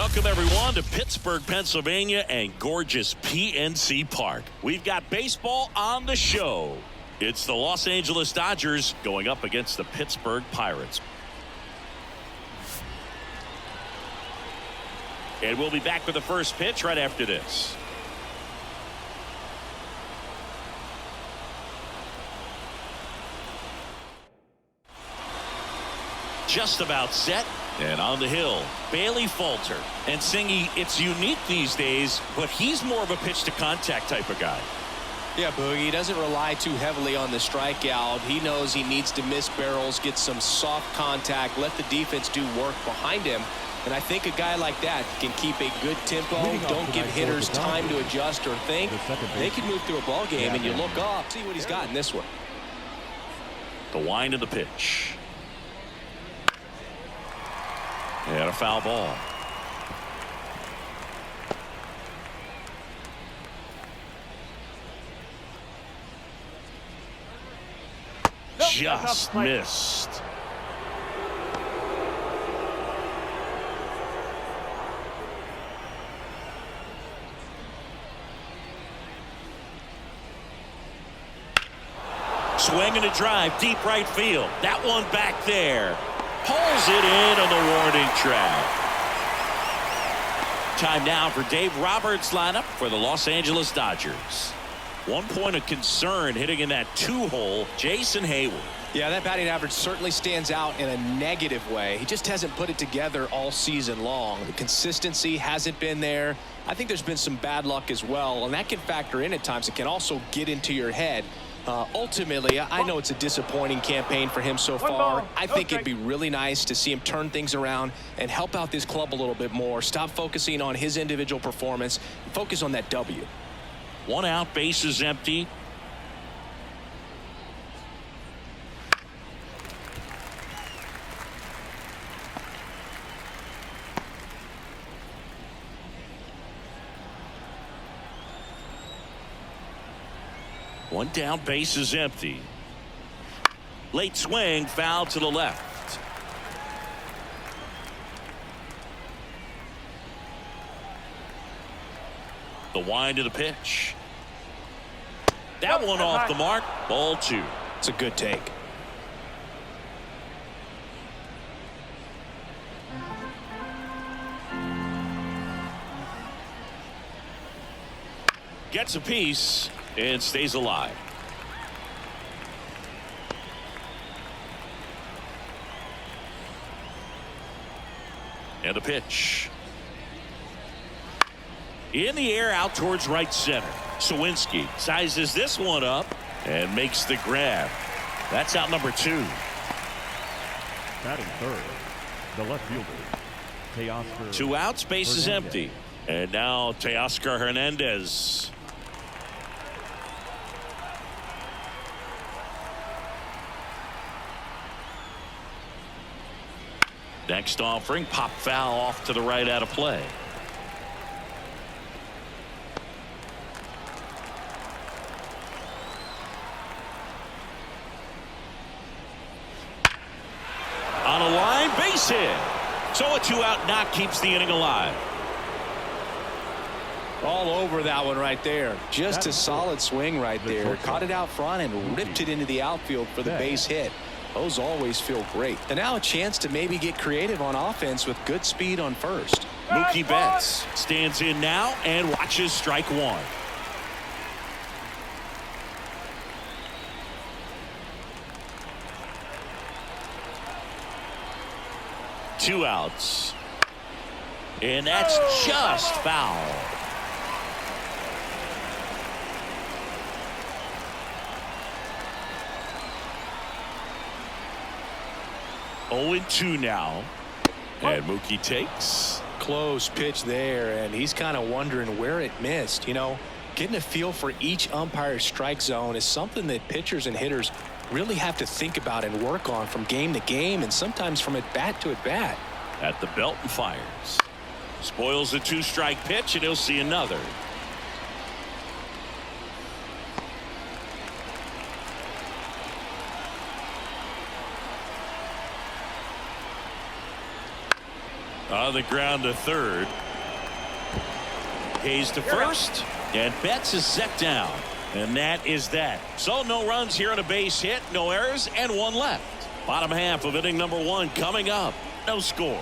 Welcome, everyone, to Pittsburgh, Pennsylvania and gorgeous PNC Park. We've got baseball on the show. It's the Los Angeles Dodgers going up against the Pittsburgh Pirates. And we'll be back with the first pitch right after this. Just about set. And on the hill, Bailey Falter. And Singy, it's unique these days, but he's more of a pitch-to-contact type of guy. Yeah, Boogie, he doesn't rely too heavily on the strikeout. He knows he needs to miss barrels, get some soft contact, let the defense do work behind him. And I think a guy like that can keep a good tempo, don't give hitters time to adjust or think. They can move through a ball game, and you look up, see what he's got in this one. The wind of the pitch. And a foul ball. Just missed. Swing and a drive, deep right field. That one back there. Pulls it in on the warning track. Time now for Dave Roberts' lineup for the Los Angeles Dodgers. 1 point of concern hitting in that 2-hole, Jason Hayward. Yeah, that batting average certainly stands out in a negative way. He just hasn't put it together all season long. The consistency hasn't been there. I think there's been some bad luck as well, and that can factor in at times. It can also get into your head. Ultimately, I know it's a disappointing campaign for him so far. I think it'd be really nice to see him turn things around and help out this club a little bit more. Stop focusing on his individual performance. Focus on that W. 1 out, bases empty. One down, base is empty. Late swing, foul to the left. The wind of the pitch. That one off the mark. Ball 2. It's a good take. Gets a piece. And stays alive. And a pitch. In the air out towards right center. Sawinski sizes this one up and makes the grab. That's out number 2. Batting third, the left fielder, Teoscar. 2 outs, base is empty. And now Teoscar Hernandez. Next offering, pop foul off to the right out of play. On a line, base hit. So a 2-out knock keeps the inning alive. All over that one right there. Just a solid swing right there. Caught it out front and ripped it into the outfield for the base hit. Those always feel great. And now a chance to maybe get creative on offense with good speed on first. Mookie Betts stands in now and watches strike 1. Two outs. And that's just foul. Oh, 0-2 now. And Mookie takes. Close pitch there, and he's kind of wondering where it missed. You know, getting a feel for each umpire's strike zone is something that pitchers and hitters really have to think about and work on from game to game, and sometimes from at bat to at bat. At the belt and fires. Spoils the 2-strike pitch, and he'll see another. On the ground to third. Hayes to first. And Betts is set down. And that is that. So no runs here on a base hit. No errors and one left. Bottom half of inning number 1 coming up. No score.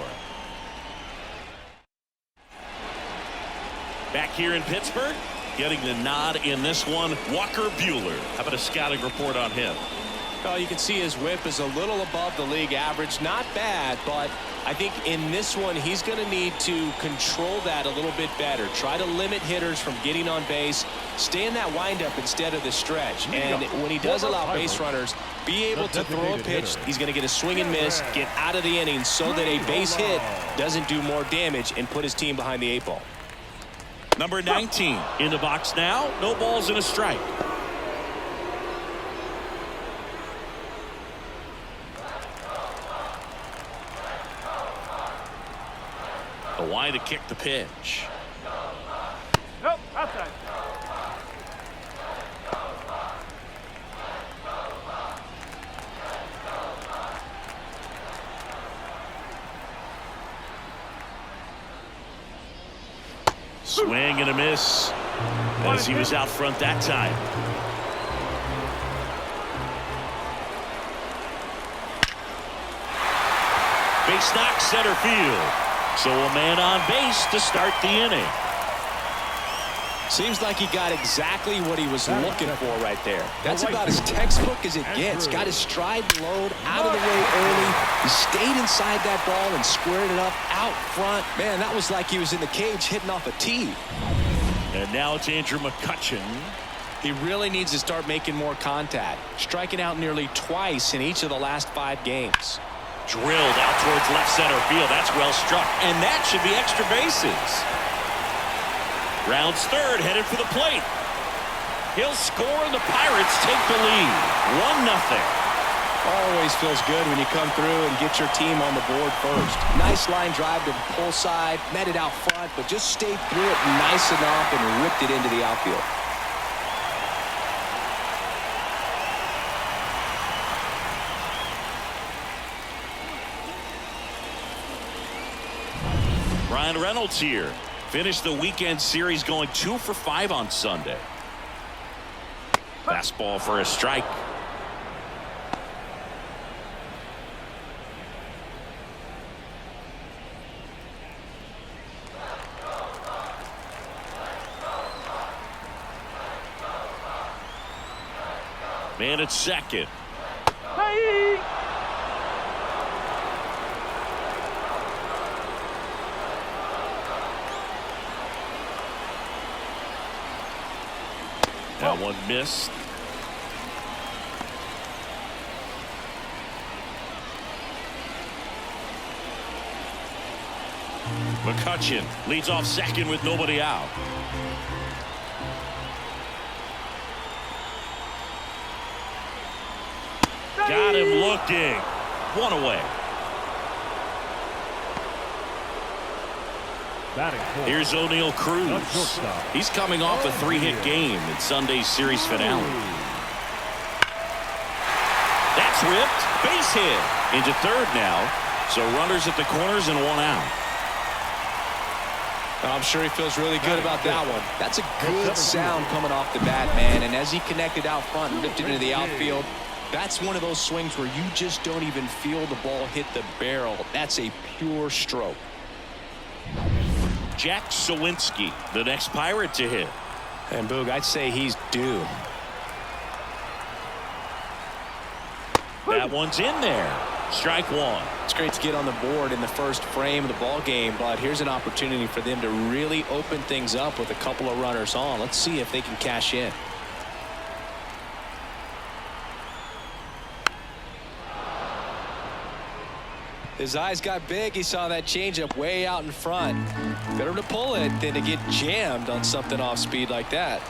Back here in Pittsburgh. Getting the nod in this one, Walker Buehler. How about a scouting report on him? Well, you can see his whip is a little above the league average. Not bad, but I think in this one he's going to need to control that a little bit better. Try to limit hitters from getting on base. Stay in that windup instead of the stretch. And when he does allow base runners, be able to throw a pitch. He's going to get a swing and miss, get out of the inning so that a base hit doesn't do more damage and put his team behind the 8 ball. Number 19 in the box now. No balls and a strike. The wide to kick the pitch. Nope, outside. Swing and a miss as he was out front that time. Base knock center field. So a man on base to start the inning. Seems like he got exactly what he was looking for right there. That's about as textbook as it gets. Got his stride and load out of the way early. He stayed inside that ball and squared it up out front. Man, that was like he was in the cage hitting off a tee. And now it's Andrew McCutchen. He really needs to start making more contact. Striking out nearly twice in each of the last 5 games. Drilled out towards left center field. That's well struck. And that should be extra bases. Rounds third, headed for the plate. He'll score and the Pirates take the lead. 1-0. Always feels good when you come through and get your team on the board first. Nice line drive to the pull side, met it out front, but just stayed through it nice enough and ripped it into the outfield. Ryan Reynolds here. Finished the weekend series going 2 for 5 on Sunday. Fastball for a strike. Man at second. Hey! That one missed. McCutchen leads off second with nobody out. Got him looking. One away. Here's O'Neal Cruz. He's coming off a 3-hit game in Sunday's series finale. That's ripped. Base hit. Into third now. So runners at the corners and 1 out. I'm sure he feels really good about that one. That's a good sound coming off the bat, man. And as he connected out front and ripped it into the outfield, that's one of those swings where you just don't even feel the ball hit the barrel. That's a pure stroke. Jack Sawinski, the next Pirate to hit. And Boog, I'd say he's due. That one's in there. Strike 1. It's great to get on the board in the first frame of the ball game, but here's an opportunity for them to really open things up with a couple of runners on. Let's see if they can cash in. His eyes got big. He saw that changeup way out in front. Better to pull it than to get jammed on something off speed like that.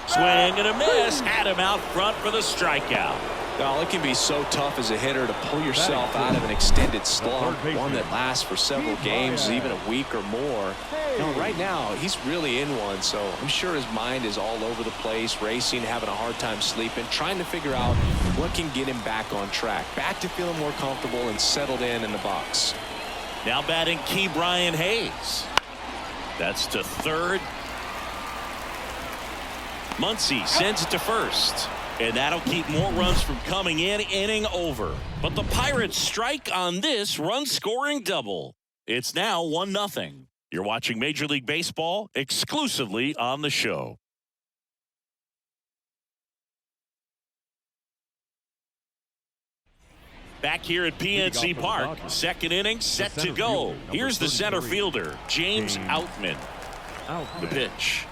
Swing and a miss. Had him out front for the strikeout. Well, it can be so tough as a hitter to pull yourself out of an extended slump, one that lasts for several games, even a week or more. Right now, he's really in one, so I'm sure his mind is all over the place, racing, having a hard time sleeping, trying to figure out what can get him back on track, back to feeling more comfortable and settled in the box. Now batting Key Brian Hayes. That's to third. Muncy sends it to first. And that'll keep more runs from coming in. Inning over. But the Pirates strike on this run-scoring double. It's now 1-0. You're watching Major League Baseball exclusively on the show. Back here at PNC Park, second inning set to go. Here's the center fielder, James Outman. The pitch.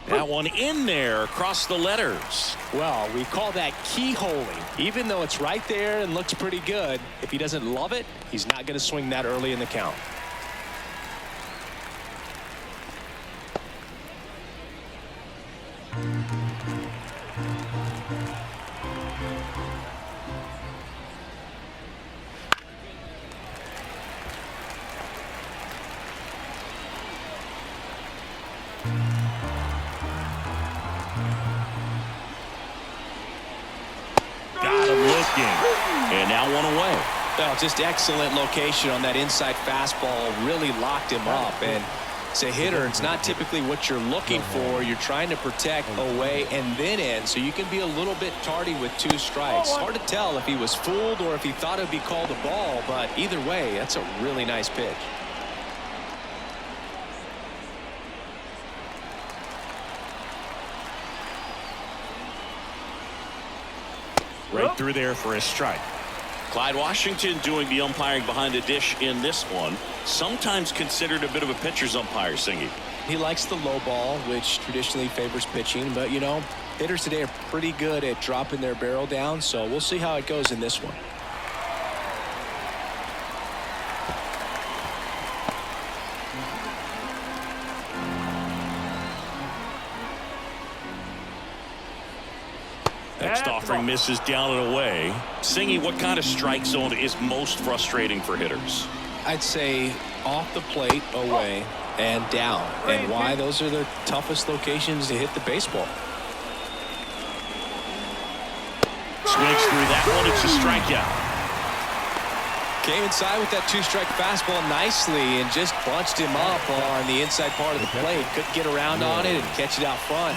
That one in there across the letters. Well, we call that keyholing. Even though it's right there and looks pretty good, if he doesn't love it, he's not going to swing that early in the count. And now one away. Well, just excellent location on that inside fastball. Really locked him up. And as a hitter, it's not typically what you're looking for. You're trying to protect away and then in, so you can be a little bit tardy with 2 strikes. Hard to tell if he was fooled or if he thought it would be called a ball, but either way, that's a really nice pitch. Right through there for a strike. Clyde Washington doing the umpiring behind the dish in this one. Sometimes considered a bit of a pitcher's umpire, Singy. He likes the low ball, which traditionally favors pitching. But, you know, hitters today are pretty good at dropping their barrel down. So we'll see how it goes in this one. Next offering misses down and away. Singy, what kind of strike zone is most frustrating for hitters? I'd say off the plate, away, and down. And why? Those are the toughest locations to hit the baseball. Swings through that one. It's a strikeout. Came inside with that 2-strike fastball nicely and just bunched him up on the inside part of the plate. Couldn't get around on it and catch it out front.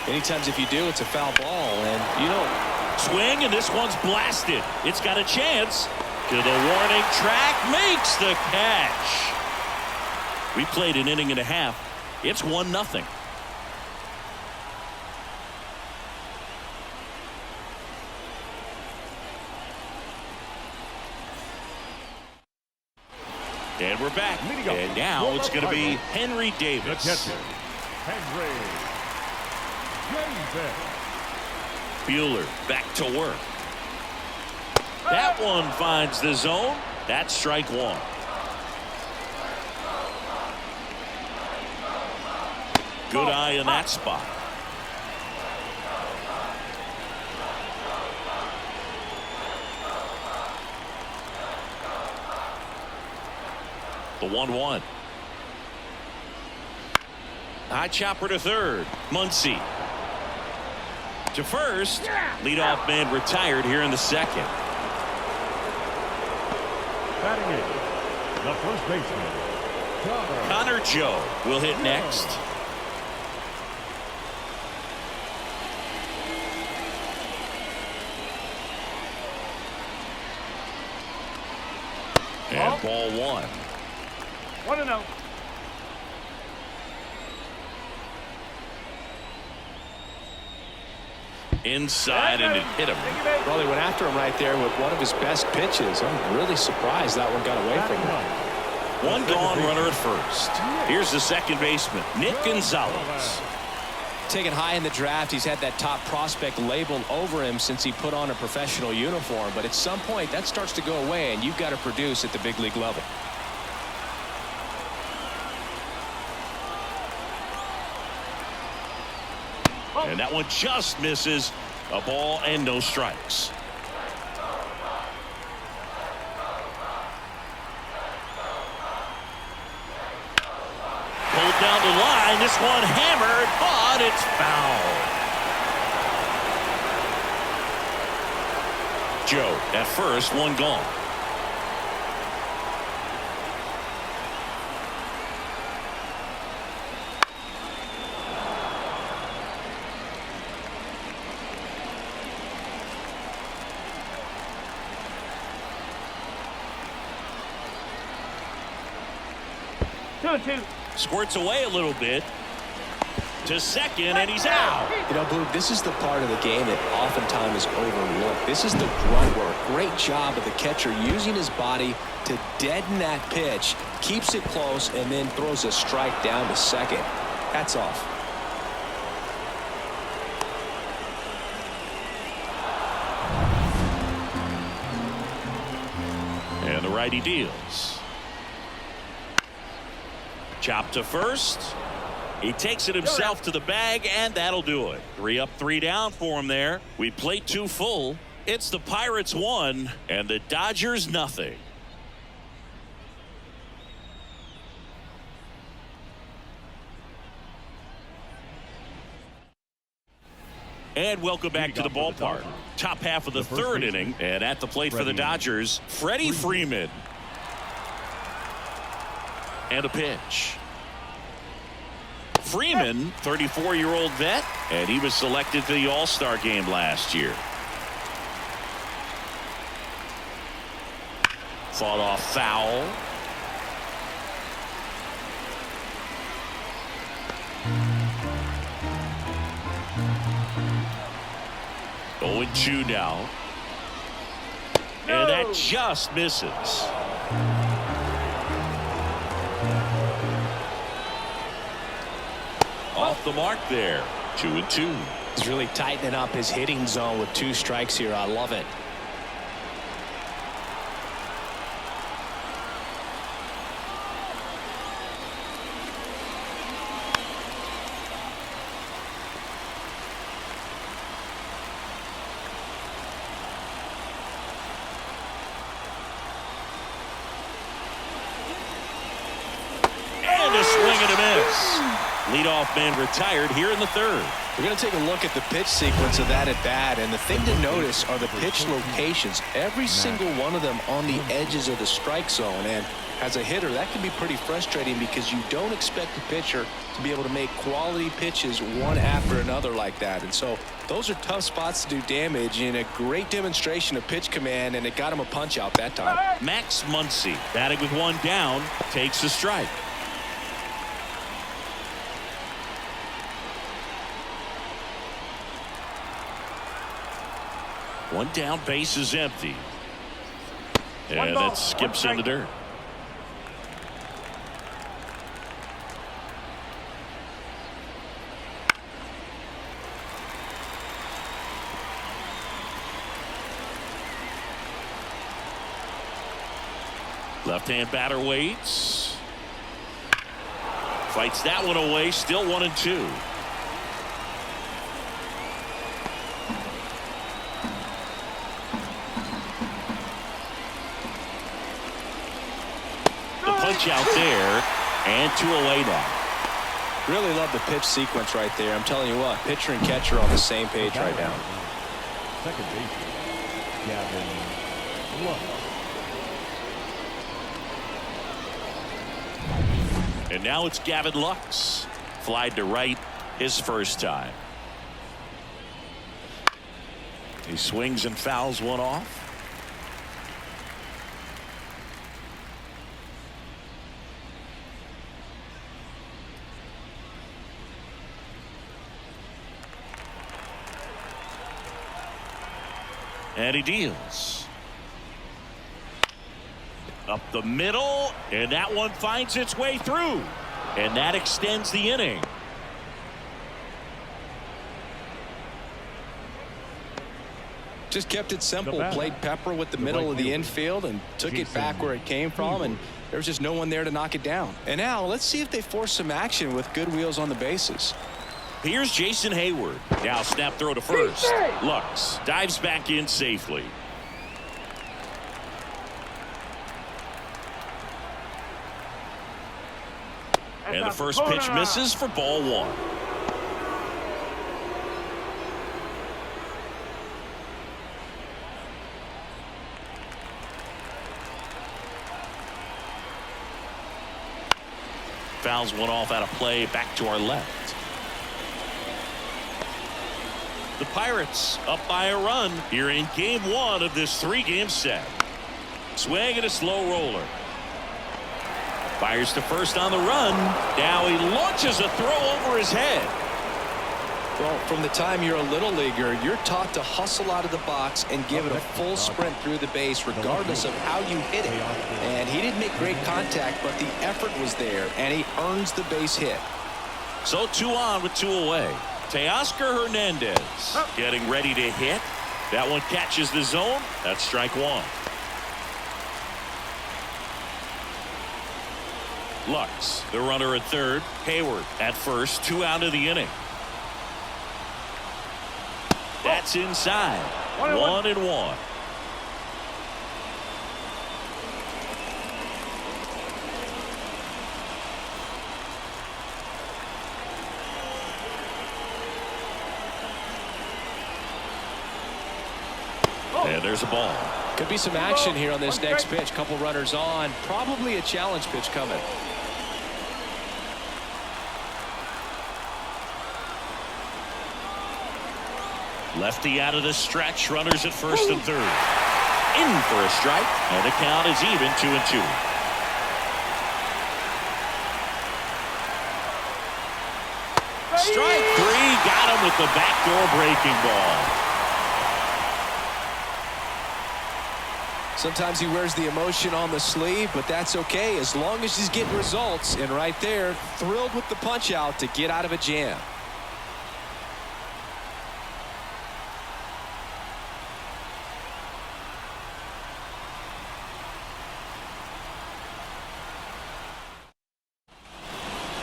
Many times if you do, it's a foul ball, and you don't. Swing, and this one's blasted. It's got a chance. To the warning track, makes the catch. We played an inning and a half. It's 1-0. And we're back. And now it's going to be Henry Davis. Henry. Bueller back to work. That one finds the zone. That's strike one. Good eye in that spot. The 1-1. High chopper to third. Muncy. To first. Leadoff man retired here in the second. Batting in, the first baseman, Connor Joe will hit next. And ball one. 1-0. Inside, and it hit him. Well, he went after him right there with one of his best pitches. I'm really surprised that one got away from him. One gone runner at first. Here's the second baseman, Nick Gonzalez. Taken high in the draft, he's had that top prospect labeled over him since he put on a professional uniform. But at some point, that starts to go away, and you've got to produce at the big league level. And that one just misses. A ball and no strikes. Pulled down the line. This one hammered, but it's foul. Joe at first, one gone. Two and two. Squirts away a little bit to second, and he's out. You know, Boog, this is the part of the game that oftentimes is overlooked. This is the grunt work. Great job of the catcher using his body to deaden that pitch, keeps it close, and then throws a strike down to second. Hats off. And the righty deals. Chop to first. He takes it himself to the bag, and that'll do it. 3 up, 3 down for him there. We played 2 full. It's the Pirates 1 and the Dodgers nothing. And welcome back to the ballpark. Top half of the third inning, and at the plate for the Dodgers, Freddie Freeman. And a pitch. Freeman, 34-year-old vet, and he was selected to the All-Star game last year. Fought off foul. Oh, 0-2 now. And that just misses. Off the mark there. 2-2. He's really tightening up his hitting zone with 2 strikes here. I love it. And a swing and a miss. Leadoff man retired here in the third. We're going to take a look at the pitch sequence of that at bat, and the thing to notice are the pitch locations. Every single one of them on the edges of the strike zone, and as a hitter, that can be pretty frustrating because you don't expect the pitcher to be able to make quality pitches one after another like that. And so those are tough spots to do damage, and a great demonstration of pitch command, and it got him a punch out that time. Max Muncy, batting with 1 down, takes a strike. One down, base is empty. And that skips in the dirt. Left-hand batter waits. Fights that one away. Still 1-2. Punch out there, and 2 away now. Really love the pitch sequence right there. I'm telling you what, pitcher and catcher on the same page right now. Second baseman, Gavin Lux. And now it's Gavin Lux. Flied to right his first time. He swings and fouls one off. And he deals. Up the middle, and that one finds its way through. And that extends the inning. Just kept it simple. Played pepper with the middle of the infield and took it back where it came from, and there's just no one there to knock it down. And now let's see if they force some action with good wheels on the bases. Here's Jason Hayward. Now snap throw to first. Lux dives back in safely. And the first pitch misses for ball one. Fouls one off out of play, back to our left. The Pirates up by a run here in game one of this 3-game set. Swing and a slow roller. Fires to first on the run. Now he launches a throw over his head. Well, from the time you're a little leaguer, you're taught to hustle out of the box and give it a full sprint through the base regardless of how you hit it. And he didn't make great contact, but the effort was there, and he earns the base hit. So 2 on with 2 away. Teoscar Hernandez getting ready to hit. That one catches the zone. That's strike one. Lux, the runner at third. Hayward at first. 2 out of the inning. That's inside. 1-1. And there's a ball. Could be some action here on this next pitch. Couple runners on. Probably a challenge pitch coming. Lefty out of the stretch. Runners at first and third. In for a strike. And the count is even 2-2. Strike 3. Got him with the backdoor breaking ball. Sometimes he wears the emotion on the sleeve, but that's okay as long as he's getting results. And right there, thrilled with the punch out to get out of a jam.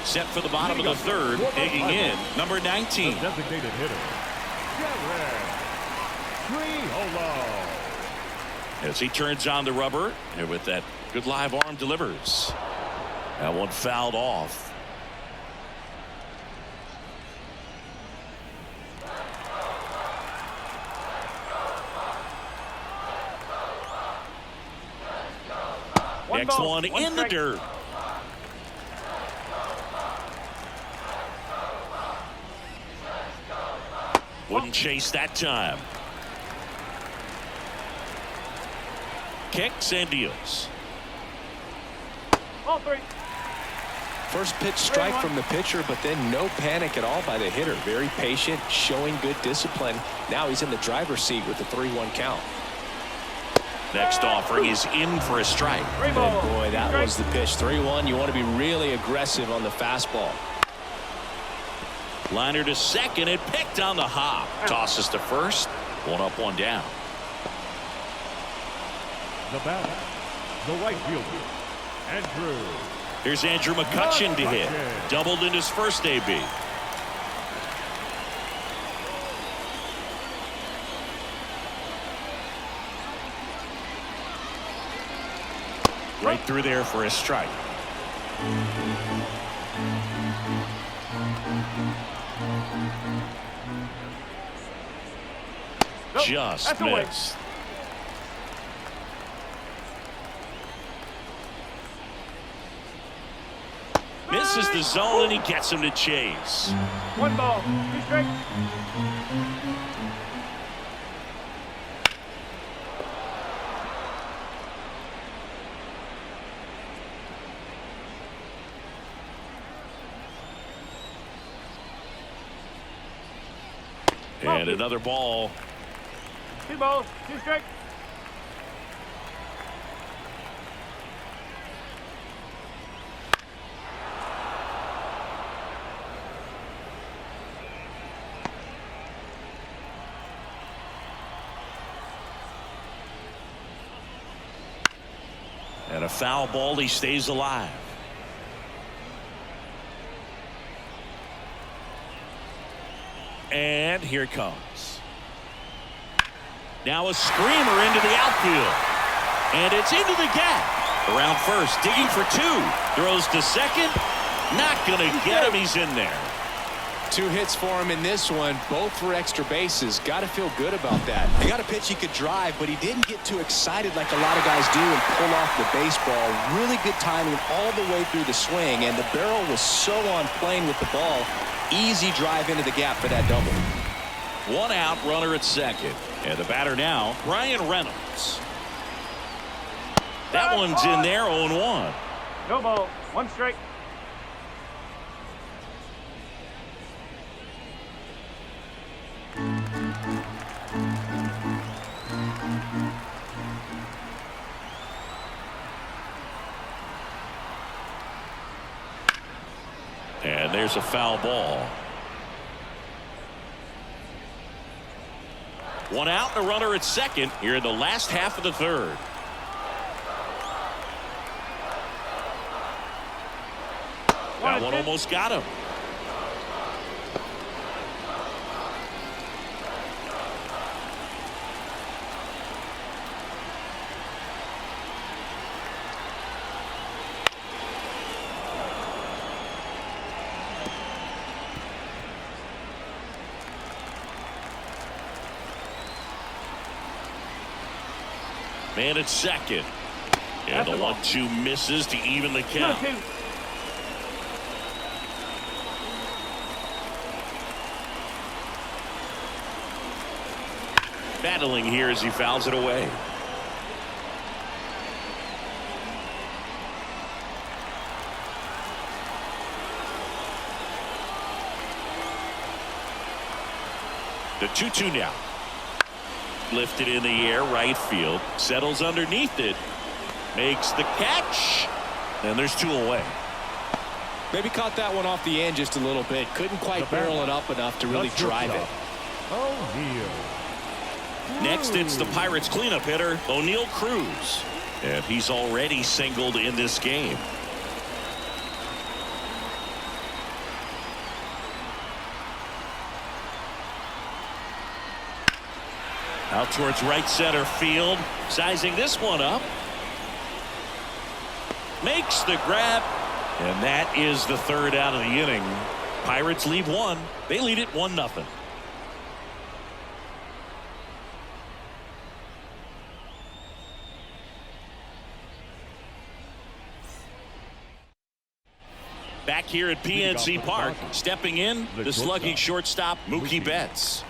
Set for the bottom of the third, digging in, number 19. The designated hitter, Jared Triolo. As he turns on the rubber, and with that good live arm delivers. That one fouled off. Next one in the dirt. Wouldn't chase that time. Kicks and deals. Ball 3. First pitch strike from the pitcher, but then no panic at all by the hitter. Very patient, showing good discipline. Now he's in the driver's seat with the 3-1 count. Next offering is in for a strike. And boy, that was the pitch. 3-1. You want to be really aggressive on the fastball. Liner to second and picked on the hop. Tosses to first. 1 up, 1 down. The batter, the right fielder, Andrew. Here's Andrew McCutchen to hit. Doubled in his first AB. Right through there for a strike. Just missed. Misses the zone and he gets him to chase. 1 ball, 2 strikes. And another ball. 2 balls, 2 strikes. And a foul ball, he stays alive. And here it comes. Now a screamer into the outfield. And it's into the gap. Around first, digging for two. Throws to second. Not going to get him. He's in there. 2 hits for him in this one, both for extra bases. Got to feel good about that. He got a pitch he could drive, but he didn't get too excited like a lot of guys do and pull off the baseball. Really good timing all the way through the swing, and the barrel was so on plane with the ball. Easy drive into the gap for that double. 1 out, runner at second. And the batter now, Brian Reynolds. That one's in there, 0-1. No ball. 1 strike. And there's a foul ball. 1 out and a runner at second here in the last half of the third. That one almost got him. Man at second. And the 1-2 misses to even the count. Battling here as he fouls it away. The 2-2 now. Lifted in the air, right field. Settles underneath it. Makes the catch. And there's 2 away. Maybe caught that one off the end just a little bit. Couldn't quite barrel it up enough to really drive it. Next, it's the Pirates cleanup hitter, O'Neal Cruz. And he's already singled in this game. Out towards right center field. Sizing this one up. Makes the grab. And that is the 3rd out of the inning. Pirates leave 1. They lead it 1-0. Back here at PNC Park, stepping in, the slugging shortstop, Mookie Betts.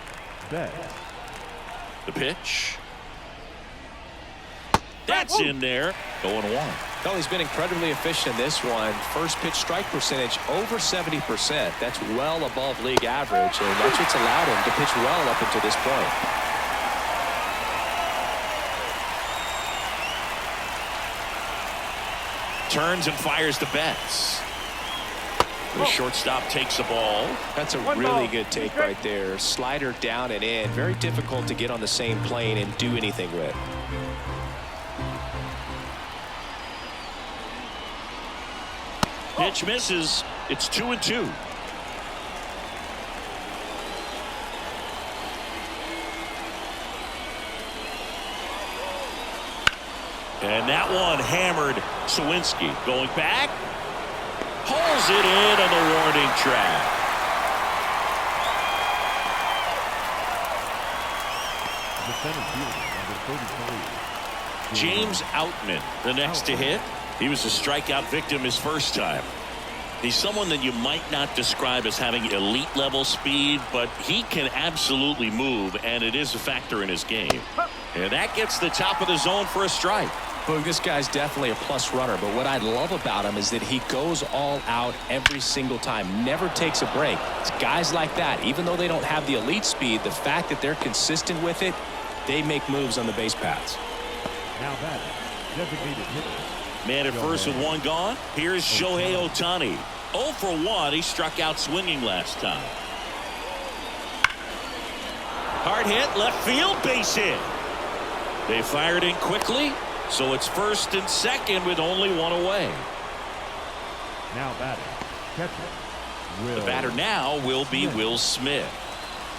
The pitch. That's in there. 0-1. Well, he's been incredibly efficient in this one. First pitch strike percentage over 70%. That's well above league average, and that's what's allowed him to pitch well up until this point. Turns and fires to Betts. The shortstop takes the ball. That's a really good take right there. Slider down and in. Very difficult to get on the same plane and do anything with. Pitch misses. It's 2-2. And that one hammered. Sawinski going back. Pulls it in on the warning track. James Outman, the next to hit. He was a strikeout victim his first time. He's someone that you might not describe as having elite level speed, but he can absolutely move, and it is a factor in his game. And that gets the top of the zone for a strike. Boog, this guy's definitely a plus runner, but what I love about him is that he goes all out every single time, never takes a break. It's guys like that, even though they don't have the elite speed, the fact that they're consistent with it, they make moves on the base paths. Now that designated hitter. Man at first with 1 gone. Here's Shohei Ohtani. 0 for 1. He struck out swinging last time. Hard hit, left field, base hit. They fired in quickly, so it's first and second with only 1 away. Now batting, catcher. The batter now will be Will Smith.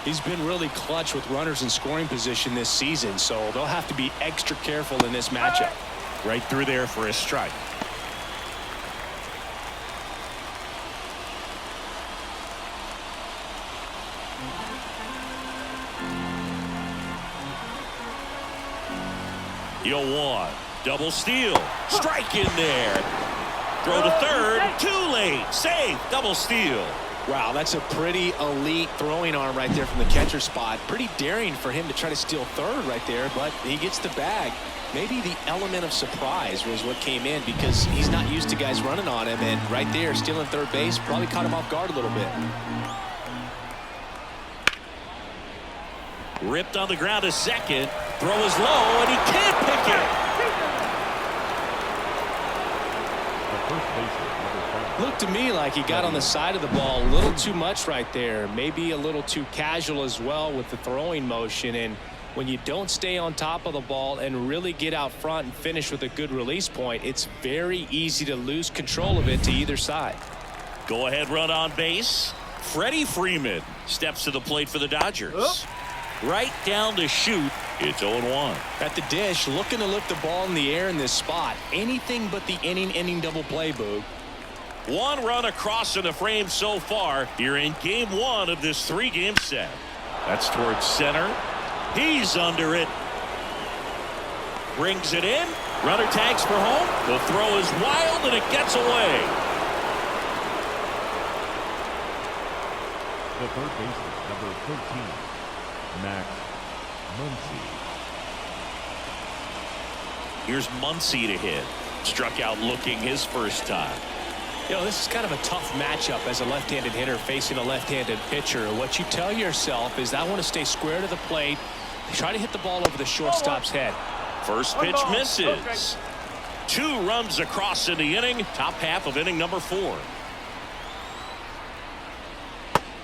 He's been really clutch with runners in scoring position this season, so they'll have to be extra careful in this matchup. Right through there for a strike. The 0-1. Double steal. Strike in there. Throw to third. Too late. Save. Double steal. Wow, that's a pretty elite throwing arm right there from the catcher spot. Pretty daring for him to try to steal third right there, but he gets the bag. Maybe the element of surprise was what came in because he's not used to guys running on him, and right there stealing third base probably caught him off guard a little bit. Ripped on the ground to second. Throw is low, and he can't pick it. Looked to me like he got on the side of the ball a little too much right there. Maybe a little too casual as well with the throwing motion. And when you don't stay on top of the ball and really get out front and finish with a good release point, it's very easy to lose control of it to either side. Go ahead run on base. Freddie Freeman steps to the plate for the Dodgers. Right down to shoot. It's 0-1. At the dish, looking to lift the ball in the air in this spot. Anything but the inning double play, Boog. One run across in the frame so far here in game one of this three-game set. That's towards center. He's under it. Brings it in. Runner tags for home. The throw is wild and it gets away. The third baseman, number 13, Max Muncy. Here's Muncy to hit. Struck out looking his first time. You know, this is kind of a tough matchup as a left-handed hitter facing a left-handed pitcher. What you tell yourself is I want to stay square to the plate, try to hit the ball over the shortstop's head. First pitch misses. 2 runs across in the inning. Top half of inning number 4.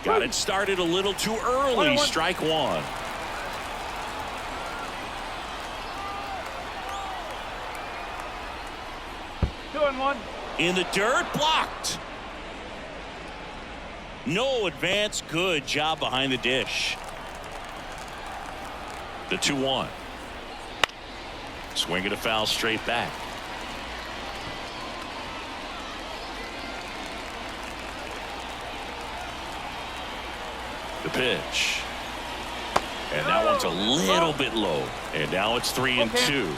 Got it started a little too early. Strike 1. In the dirt, blocked. No advance. Good job behind the dish. The 2-1. Swing and a foul straight back. The pitch. And that one's a little bit low. And now it's 3-2.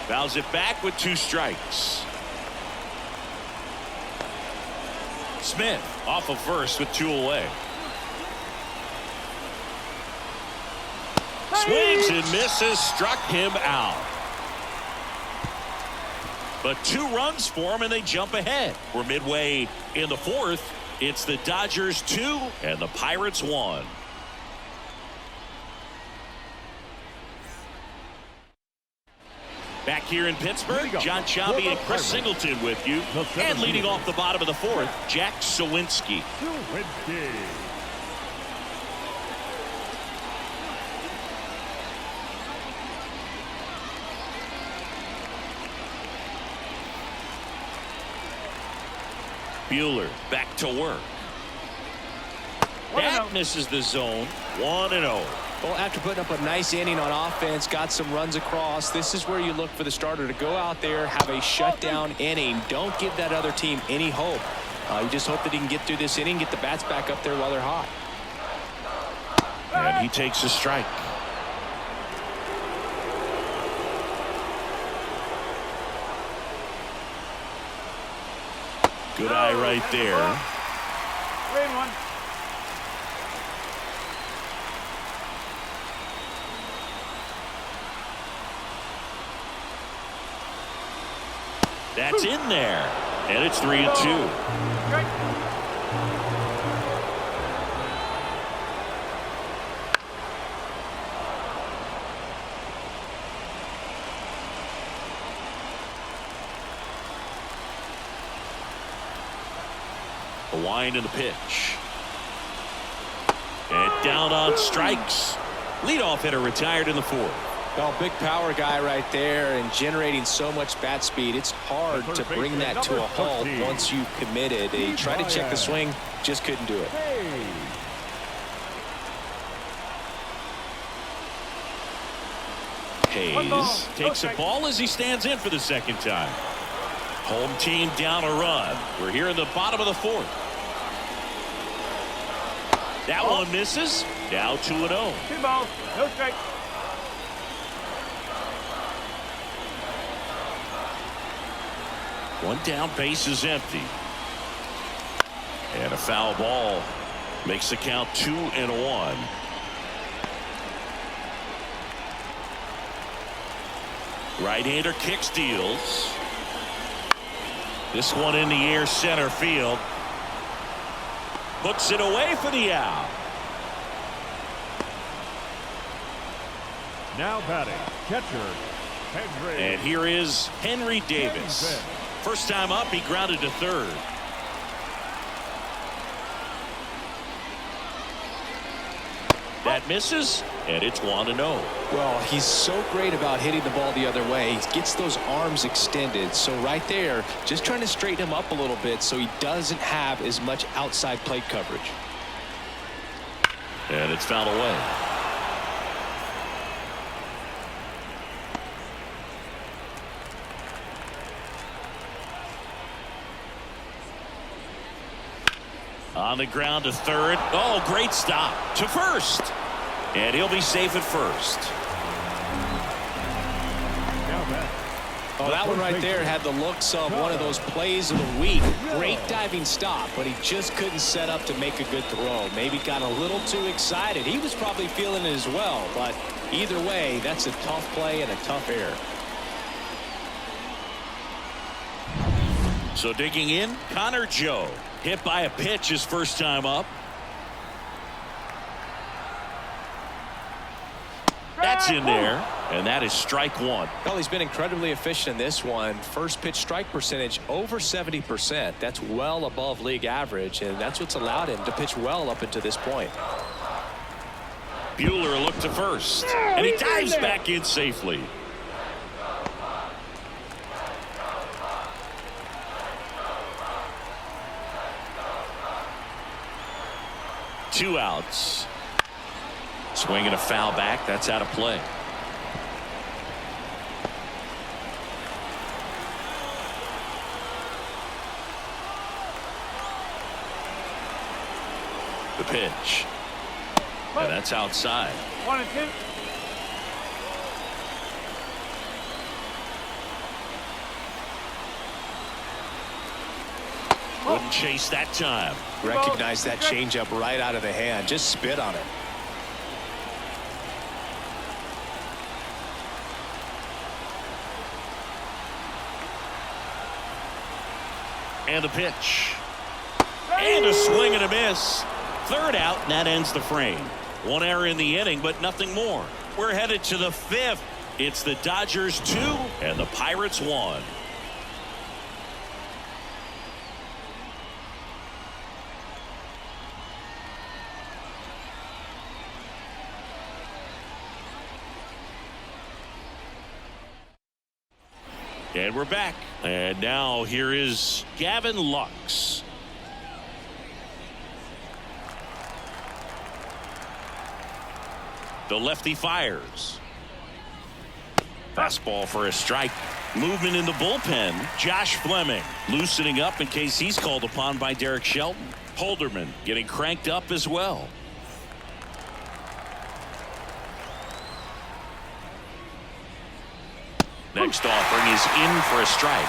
Fouls it back with 2 strikes. Smith off of first with 2 away. Swings and misses. Struck him out. But 2 runs for him and they jump ahead. We're midway in the 4th. It's the Dodgers 2 and the Pirates 1. Back here in Pittsburgh, John Chambee and Chris Singleton with you. And leading off the bottom of the 4th, Jack Sawinski. Buehler back to work. That misses the zone. 1-0. Well, after putting up a nice inning on offense, got some runs across, this is where you look for the starter to go out there, have a shutdown inning. Don't give that other team any hope. You just hope that he can get through this inning, get the bats back up there while they're hot. And he takes a strike. Good eye right there. 3-1. That's in there. And it's 3-2. A wind and a pitch. And down on strikes. Leadoff hitter retired in the 4th. Well, big power guy right there and generating so much bat speed. It's hard to bring that to a halt once you've committed. He tried to check the swing, just couldn't do it. Hayes takes a ball as he stands in for the second time. Home team down a run. We're here in the bottom of the fourth. That one misses. Now 2-0. 2 balls, no strike. One down, base is empty. And a foul ball makes the count 2-1. Right-hander kicks, deals. This one in the air, center field. Hooks it away for the out. Now batting, catcher, Henry. And here is Henry Davis. First time up, he grounded to third. That misses, and it's 1-0. Well, he's so great about hitting the ball the other way. He gets those arms extended. So right there, just trying to straighten him up a little bit so he doesn't have as much outside plate coverage. And it's fouled away. On the ground to third. Oh, great stop to first. And he'll be safe at first. Oh, that one right there had the looks of one of those plays of the week. Great diving stop, but he just couldn't set up to make a good throw. Maybe got a little too excited. He was probably feeling it as well, but either way, that's a tough play and a tough error. So digging in, Connor Joe. Hit by a pitch his first time up. That's in there, and that is strike one. Well, he's been incredibly efficient in this one. First pitch strike percentage over 70%. That's well above league average, and that's what's allowed him to pitch well up until this point. Buehler looked to first, and he dives back in safely. Two outs. Swinging a foul back. That's out of play. The pitch. And that's outside. 1-2. Wouldn't chase that time. Recognize that changeup right out of the hand. Just spit on it. And a pitch. And a swing and a miss. Third out, and that ends the frame. One error in the inning, but nothing more. We're headed to the fifth. It's the Dodgers 2 and the Pirates 1. And we're back. And now here is Gavin Lux. The lefty fires. Fastball for a strike. Movement in the bullpen. Josh Fleming loosening up in case he's called upon by Derek Shelton. Holderman getting cranked up as well. Next offering is in for a strike.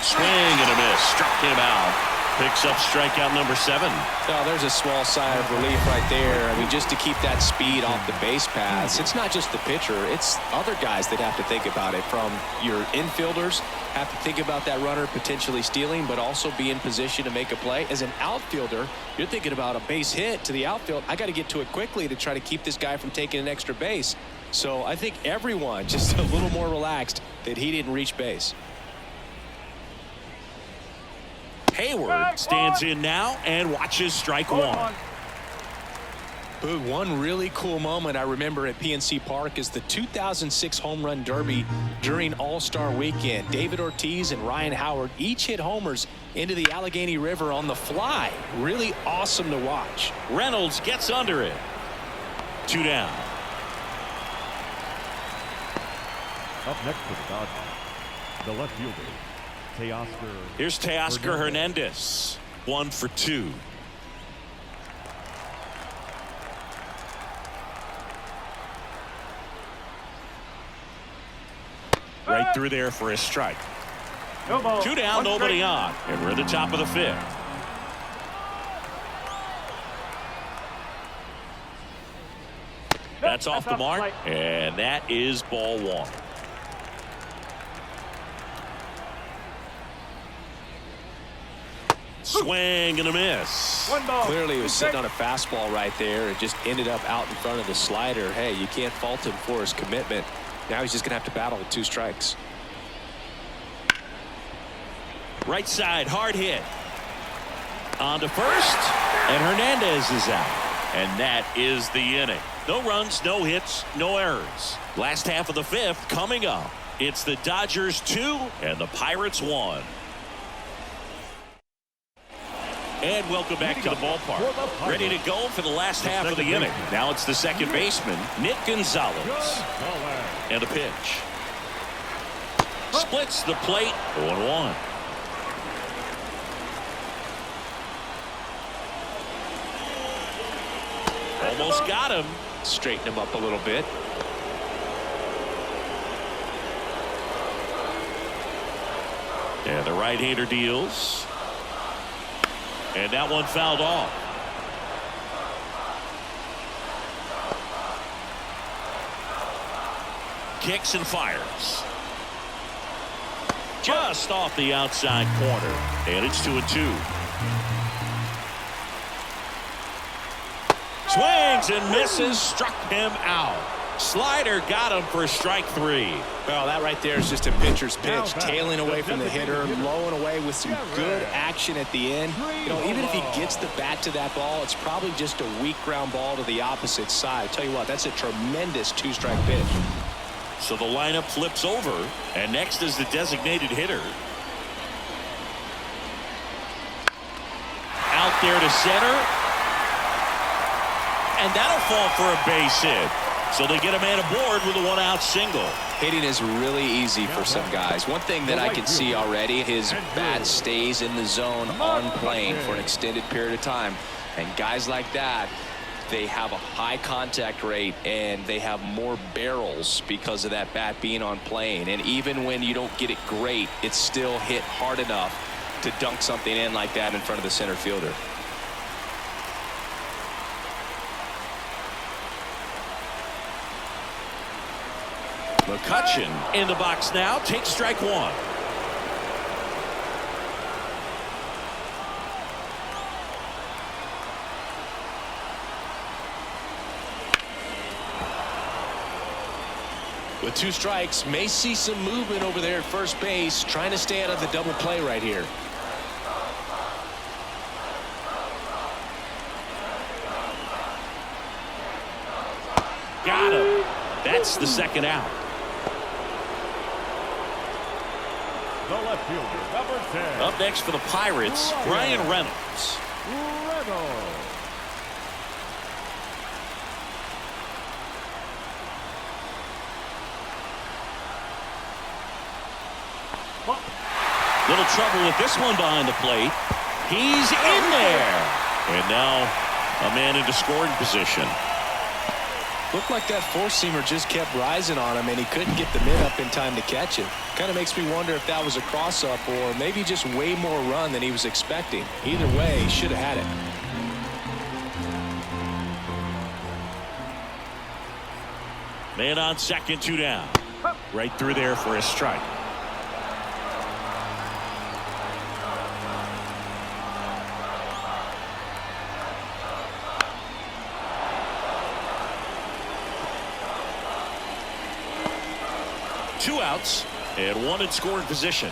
Swing and a miss. Struck him out. Picks up strikeout number 7. Oh, there's a small sigh of relief right there. I mean, just to keep that speed off the base paths. It's not just the pitcher. It's other guys that have to think about it. From your infielders have to think about that runner potentially stealing, but also be in position to make a play. As an outfielder, you're thinking about a base hit to the outfield. I got to get to it quickly to try to keep this guy from taking an extra base. So I think everyone just a little more relaxed that he didn't reach base. Hayward stands in now and watches strike one. Boog, one really cool moment I remember at PNC Park is the 2006 Home Run Derby during All-Star Weekend. David Ortiz and Ryan Howard each hit homers into the Allegheny River on the fly. Really awesome to watch. Reynolds gets under it. 2 down. Up next for the Dodgers, the left fielder, Teoscar. Here's Teoscar Hernandez. 1 for 2. Right through there for a strike. No ball. 2 down, nobody on. And we're at the top of the 5th. That's off the mark, and that is ball 1. Swing and a miss. 1 ball. Clearly he was sitting on a fastball right there and just ended up out in front of the slider. Hey, you can't fault him for his commitment. Now he's just going to have to battle with 2 strikes. Right side, hard hit. On to first, and Hernandez is out. And that is the inning. No runs, no hits, no errors. Last half of the 5th coming up. It's the Dodgers 2 and the Pirates 1. And welcome back to the ballpark. Ready to go for the last half of the inning. Now it's the second baseman, Nick Gonzalez. And a pitch. Splits the plate, 0-1. Almost got him. Straighten him up a little bit. And the right-hander deals. And that one fouled off. Kicks and fires. Just off the outside corner. And it's 2-2. Swings and misses. Struck him out. Slider got him for strike 3. Well, that right there is just a pitcher's pitch, tailing away from the hitter, blowing away with some good action at the end. You know, even if he gets the bat to that ball, it's probably just a weak ground ball to the opposite side. I tell you what, that's a tremendous 2-strike pitch. So the lineup flips over, and next is the designated hitter. Out there to center. And that'll fall for a base hit. So they get a man aboard with a 1-out single. Hitting is really easy for some guys. One thing that I can see already, his bat stays in the zone on plane for an extended period of time. And guys like that, they have a high contact rate and they have more barrels because of that bat being on plane. And even when you don't get it great, it's still hit hard enough to dunk something in like that in front of the center fielder. McCutchen in the box now, takes strike 1. With 2 strikes, may see some movement over there at first base, trying to stay out of the double play right here. Got him. That's the second out. The left fielder, number 10. Up next for the Pirates, Brian Reynolds. Reynolds. Little trouble with this one behind the plate. He's in there. And now a man into scoring position. Looked like that four-seamer just kept rising on him, and he couldn't get the mitt up in time to catch it. Kind of makes me wonder if that was a cross-up or maybe just way more run than he was expecting. Either way, he should have had it. Man on second, 2 down. Right through there for a strike. Two outs and one in scoring position.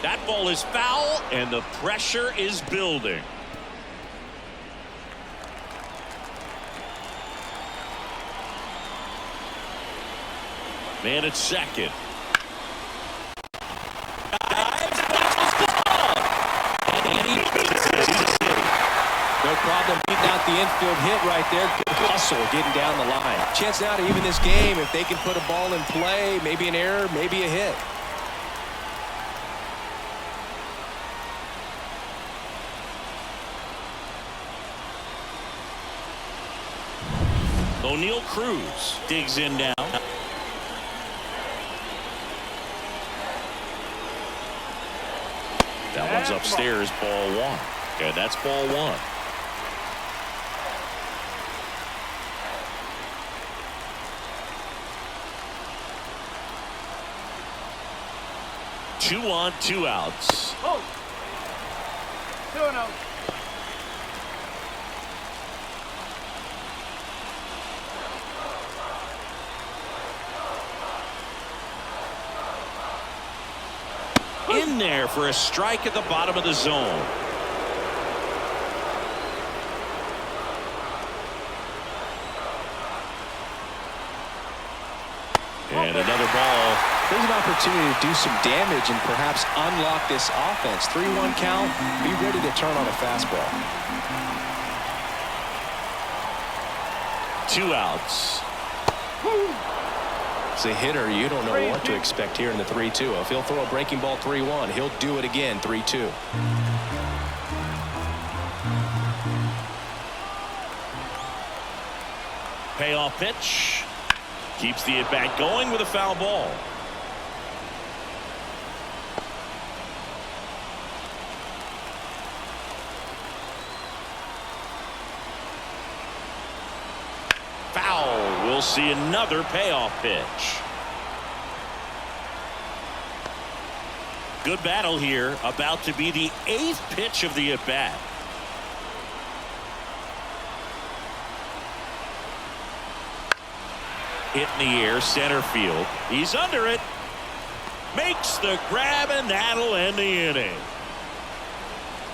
That ball is foul, and the pressure is building. Man at second. No problem beating out the infield hit right there. Good hustle getting down the line. Chance now to even this game if they can put a ball in play. Maybe an error, maybe a hit. O'Neal Cruz digs in now. That one's upstairs, ball one. And that's ball one. Two on, 2 outs. Oh. 2-0. In there for a strike at the bottom of the zone. And another ball. There's an opportunity to do some damage and perhaps unlock this offense. 3-1 count. Be ready to turn on a fastball. 2 outs. As a hitter, you don't know what to expect here in the 3-2. If he'll throw a breaking ball 3-1, he'll do it again 3-2. Payoff pitch. Keeps the at-bat going with a foul ball. Foul. We'll see another payoff pitch. Good battle here. About to be the 8th pitch of the at-bat. Hit in the air, center field. He's under it. Makes the grab, and that'll end the inning.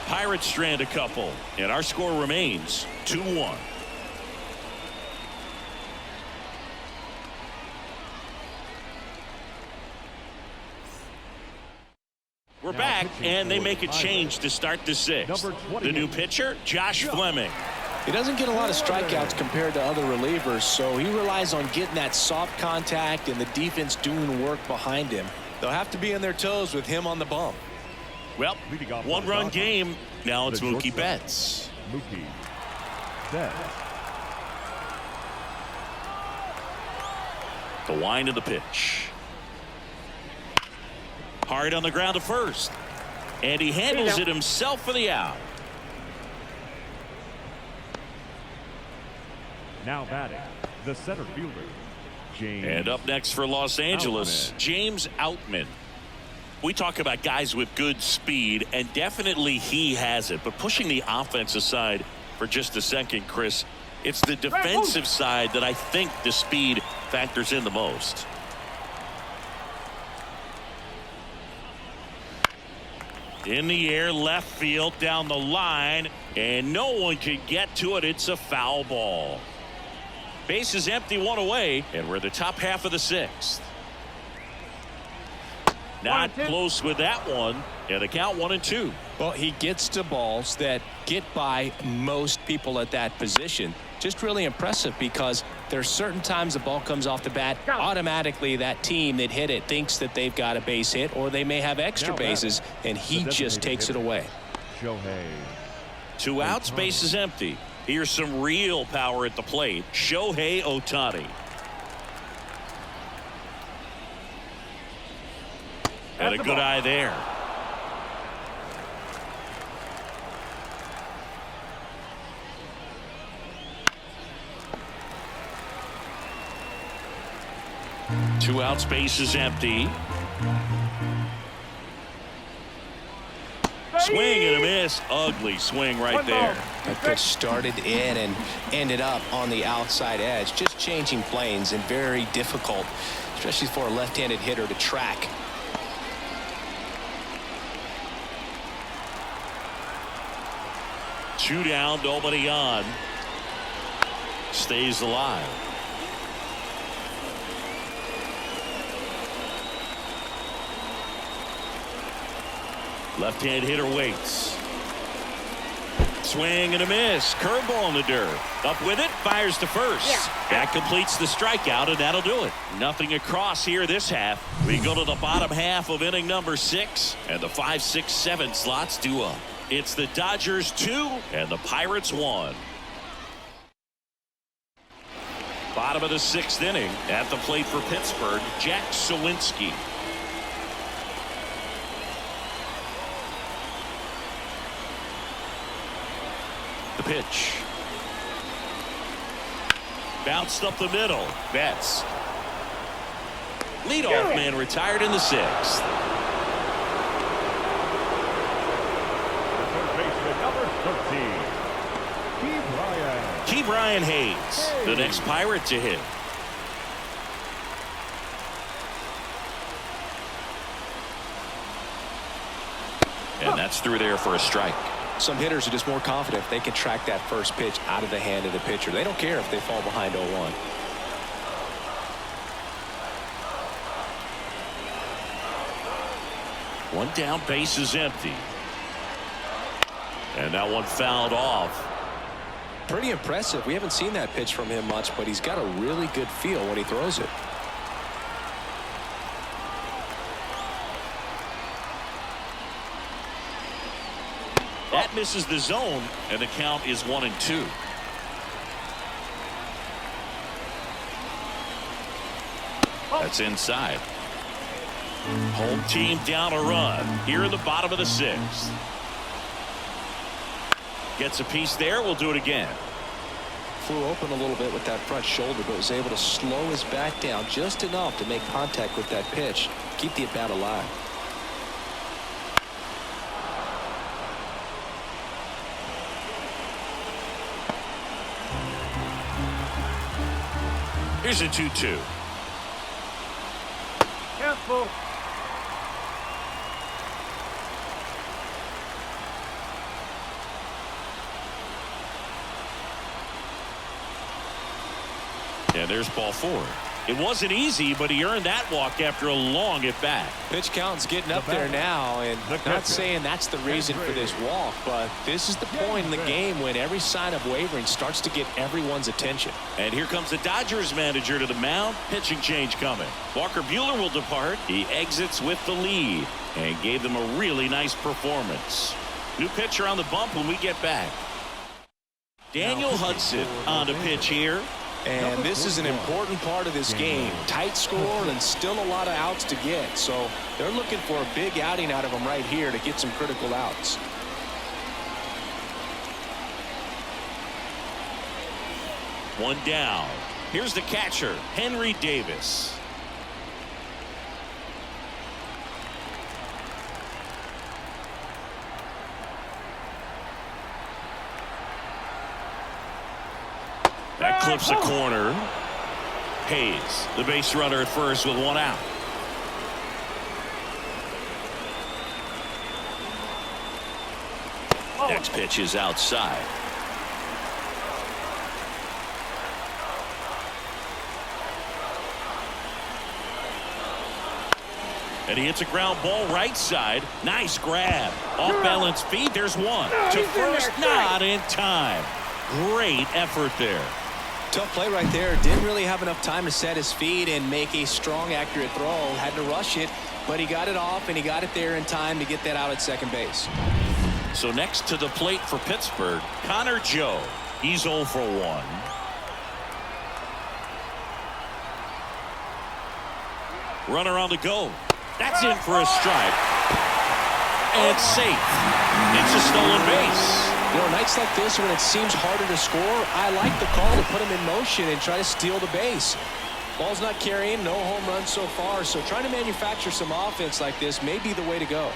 Pirates strand a couple, and our score remains 2-1. We're back, and they make a change to start the 6th. The new pitcher, Josh Fleming. He doesn't get a lot of strikeouts compared to other relievers, so he relies on getting that soft contact and the defense doing work behind him. They'll have to be on their toes with him on the bump. Well, 1-run game. Now it's Mookie Betts. Mookie Betts. The wind of the pitch. Hard on the ground to first. And he handles it himself for the out. Now batting, the center fielder, James. And up next for Los Angeles, Outman. James Outman. We talk about guys with good speed, and definitely he has it. But pushing the offense aside for just a second, Chris, it's the defensive side that I think the speed factors in the most. In the air, left field, down the line, and no one can get to it. It's a foul ball. Base is empty, 1 away, and we're the top half of the 6th. Not close with that one, and the count 1-2. Well, he gets to balls that get by most people at that position. Just really impressive because there's certain times the ball comes off the bat, automatically that team that hit it thinks that they've got a base hit, or they may have extra bases, and he just takes it away. Shohei. 2 outs, base is empty. Here's some real power at the plate. Shohei Ohtani. Had a good eye there. Two outs, base is empty. Swing and a miss. Ugly swing right there. That pitch started in and ended up on the outside edge. Just changing planes and very difficult, especially for a left-handed hitter to track. 2 down, nobody on. Stays alive. Left-hand hitter waits. Swing and a miss. Curveball in the dirt. Up with it. Fires to first. That completes the strikeout, and that'll do it. Nothing across here this half. We go to the bottom half of inning number 6, and the 5, 6, 7 slots due up. It's the Dodgers 2 and the Pirates 1. Bottom of the 6th inning. At the plate for Pittsburgh, Jack Sawinski. The pitch. Bounced up the middle. Betts. Leadoff man retired in the 6th. Third baseman number 13, Brian Hayes, the next Pirate to hit. And that's through there for a strike. Some hitters are just more confident if they can track that first pitch out of the hand of the pitcher. They don't care if they fall behind 0-1. One down, base is empty. And that one fouled off. Pretty impressive. We haven't seen that pitch from him much, but he's got a really good feel when he throws it. That misses the zone, and the count is 1-2. That's inside. Home team down a run here in the bottom of the 6th. Gets a piece there. We'll do it again. Flew open a little bit with that front shoulder, but was able to slow his bat down just enough to make contact with that pitch. Keep the at-bat alive. Here's a 2-2. Careful. And there's ball 4. It wasn't easy, but he earned that walk after a long at bat. Pitch count's getting up there now, and not saying that's the reason for this walk, but this is the point in the game when every sign of wavering starts to get everyone's attention. And here comes the Dodgers manager to the mound. Pitching change coming. Walker Buehler will depart. He exits with the lead and gave them a really nice performance. New pitcher on the bump when we get back. Daniel Hudson on the pitch here. And this is an important part of this game. Tight score and still a lot of outs to get. So they're looking for a big outing out of them right here to get some critical outs. One down. Here's the catcher, Henry Davis. That clips a corner. Hayes, the base runner at first with 1 out. Next pitch is outside. And he hits a ground ball right side. Nice grab. Off balance feet. There's one. To first, not in time. Great effort there. Tough play right there. Didn't really have enough time to set his feet and make a strong, accurate throw. Had to rush it, but he got it off, and he got it there in time to get that out at second base. So next to the plate for Pittsburgh, Connor Joe. He's 0 for 1. Runner on the go. That's in for a strike. And safe. It's a stolen base. You know, nights like this when it seems harder to score, I like the call to put him in motion and try to steal the base. Ball's not carrying, no home runs so far, so trying to manufacture some offense like this may be the way to go.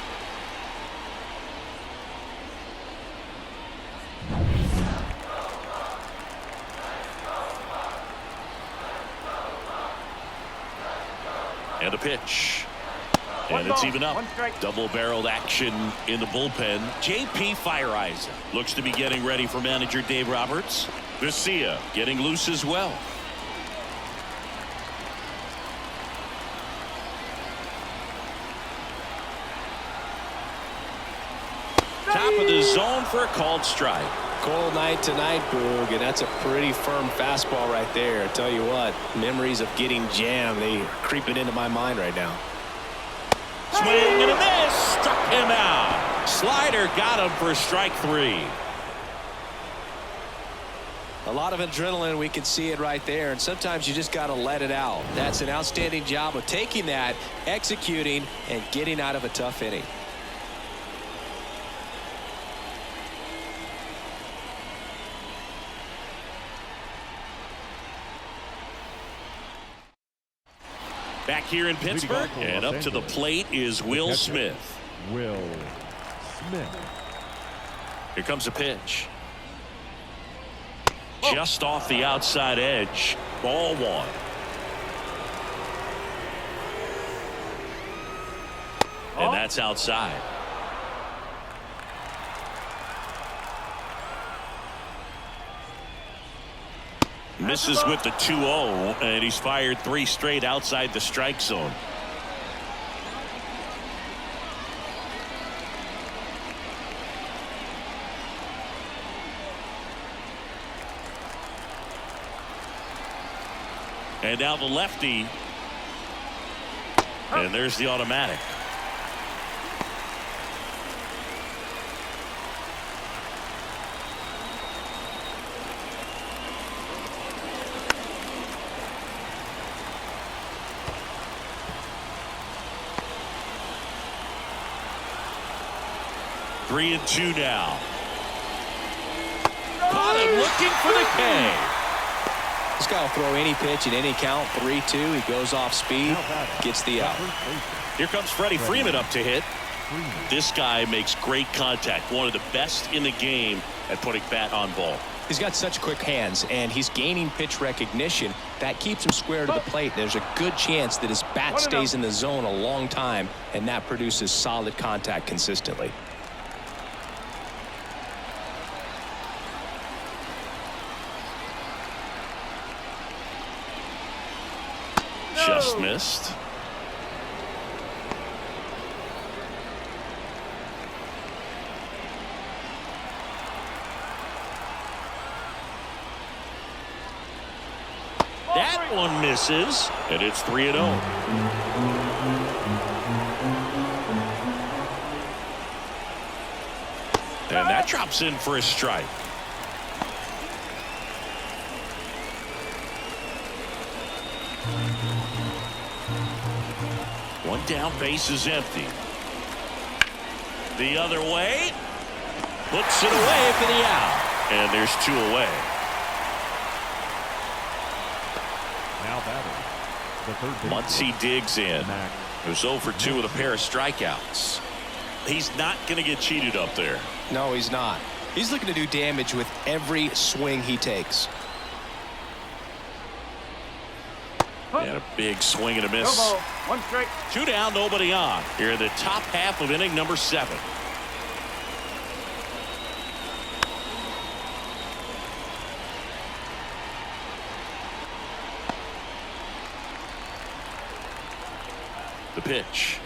And a pitch. And it's even up. 1 strike. Double-barreled action in the bullpen. J.P. Fireeyes looks to be getting ready for manager Dave Roberts. Garcia getting loose as well. Top of the zone for a called strike. Cold night tonight, Boog, and that's a pretty firm fastball right there. I tell you what, memories of getting jammed, they are creeping into my mind right now. Swing and a miss. Struck him out. Slider got him for strike 3. A lot of adrenaline, we can see it right there, and sometimes you just got to let it out. That's an outstanding job of taking that, executing, and getting out of a tough inning. Back here in Pittsburgh, and up to the plate is Will Smith. Will Smith. Here comes a pitch. Just off the outside edge. Ball 1. And that's outside. Misses with the 2-0, and he's fired 3 straight outside the strike zone. And now the lefty. And there's the automatic. Three and 2 now. Caught him looking for the K. This guy will throw any pitch in any count. 3-2. He goes off speed, gets the out. Here comes Freddie Freeman up to hit. This guy makes great contact. One of the best in the game at putting bat on ball. He's got such quick hands, and he's gaining pitch recognition. That keeps him square to the plate. There's a good chance that his bat stays in the zone a long time, and that produces solid contact consistently. Just missed. That one misses, and it's 3-0. And that drops in for a strike. One down, base is empty. The other way. Puts it away for the out. And there's 2 away. Now batting. The third baseman. Muncy digs in. Who's 0 for 2 with a pair of strikeouts. He's not going to get cheated up there. No, he's not. He's looking to do damage with every swing he takes. And a big swing and a miss. 1 strike. 2 down, nobody on. Here in the top half of inning number 7. The pitch.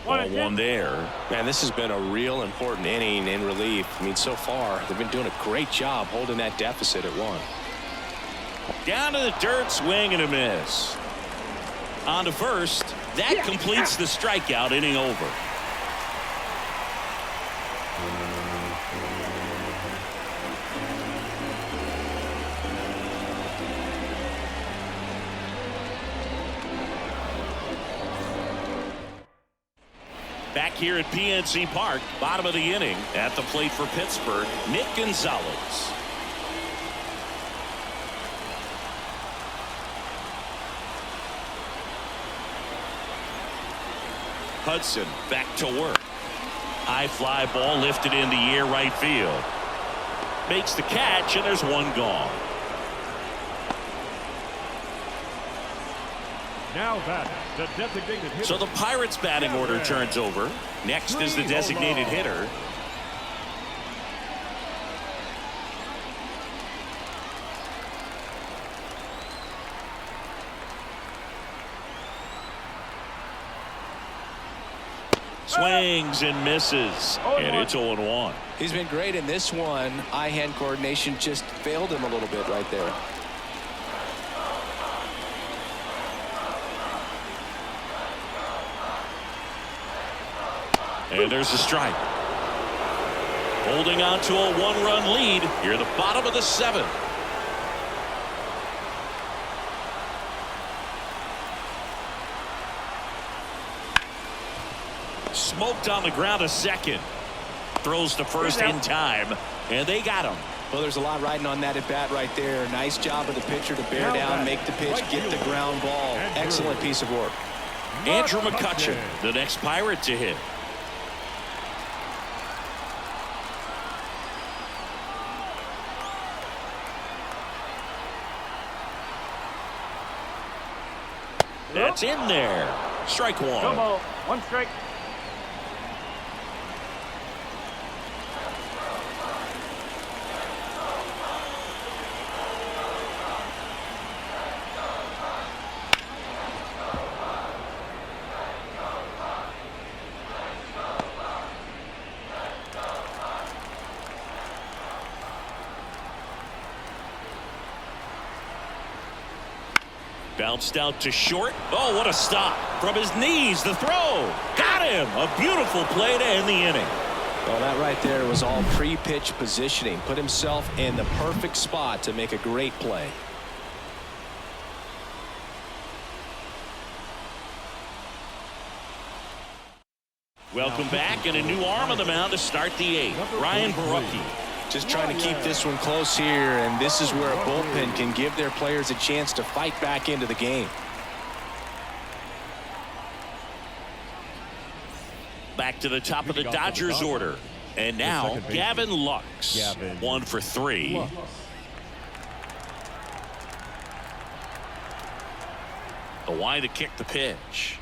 Ball 1 there. Man, this has been a real important inning in relief. I mean, so far, they've been doing a great job holding that deficit at 1. Down to the dirt, swing and a miss. On to first. That completes the strikeout, inning over. Back here at PNC Park, bottom of the inning, at the plate for Pittsburgh, Nick Gonzalez. Hudson back to work. High fly ball lifted in the air, right field. Makes the catch, and there's 1 gone. Now batting, The designated hitter. So the Pirates batting order turns over. Next is the designated hitter. Swings and misses, and it's 0-1. He's been great in this one. Eye-hand coordination just failed him a little bit right there. And there's a strike. Holding on to a one-run lead here at the bottom of the 7th. Smoked on the ground a second. Throws to first in time, and they got him. Well, there's a lot riding on that at bat right there. Nice job of the pitcher to bear down, make the pitch, get the ground ball. Excellent piece of work. Andrew McCutchen, the next Pirate to hit. That's in there. Strike one. No ball. One strike. Bounced out to short. Oh, what a stop. From his knees, the throw. Got him. A beautiful play to end the inning. Well, that right there was all pre-pitch positioning. Put himself in the perfect spot to make a great play. Welcome back, and a new arm on the mound to start the 8th. Ryan Barucki. Just trying to keep this one close here, and this is where a bullpen can give their players a chance to fight back into the game. Back to the top of the Dodgers order. And now, Gavin Lux. 1 for 3. The wide to kick the pitch.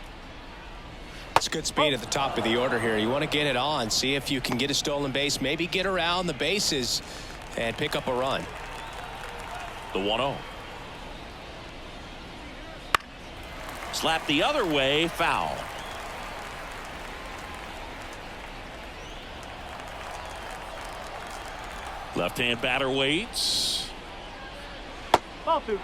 It's good speed at the top of the order here. You want to get it on, see if you can get a stolen base, maybe get around the bases and pick up a run. The 1-0. Slap the other way, foul. Left-hand batter waits. Ball 2.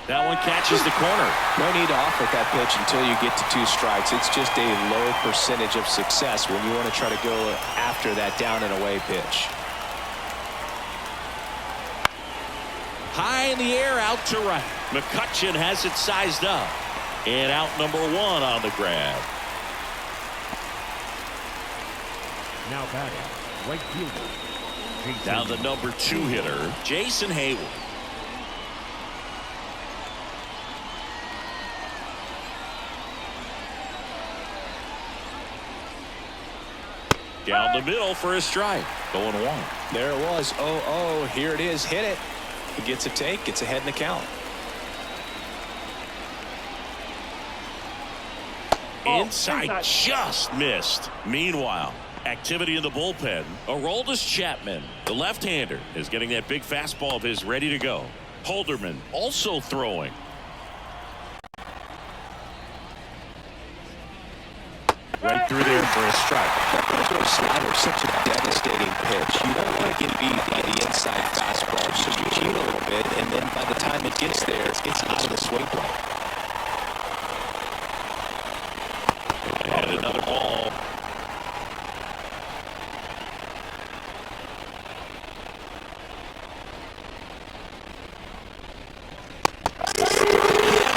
That one catches the corner. No need to offer that pitch until you get to 2 strikes. It's just a low percentage of success when you want to try to go after that down and away pitch. High in the air, out to right. McCutchen has it sized up. And out number 1 on the grab. Now batting, right fielder. Down the number 2 hitter, Jason Hayward. Down the middle for a strike. Going 1. There it was. 0-0. Here it is. Hit it. He gets a take. Gets ahead in the count. Inside, just missed. Meanwhile, activity in the bullpen. Aroldis Chapman, the left-hander, is getting that big fastball of his ready to go. Holderman also throwing. Right through there for a strike. That slider, such a devastating pitch. You don't want to get beat by the inside fastball. So you cheat a little bit, and then by the time it gets there, it's out of the swing plane. And another ball.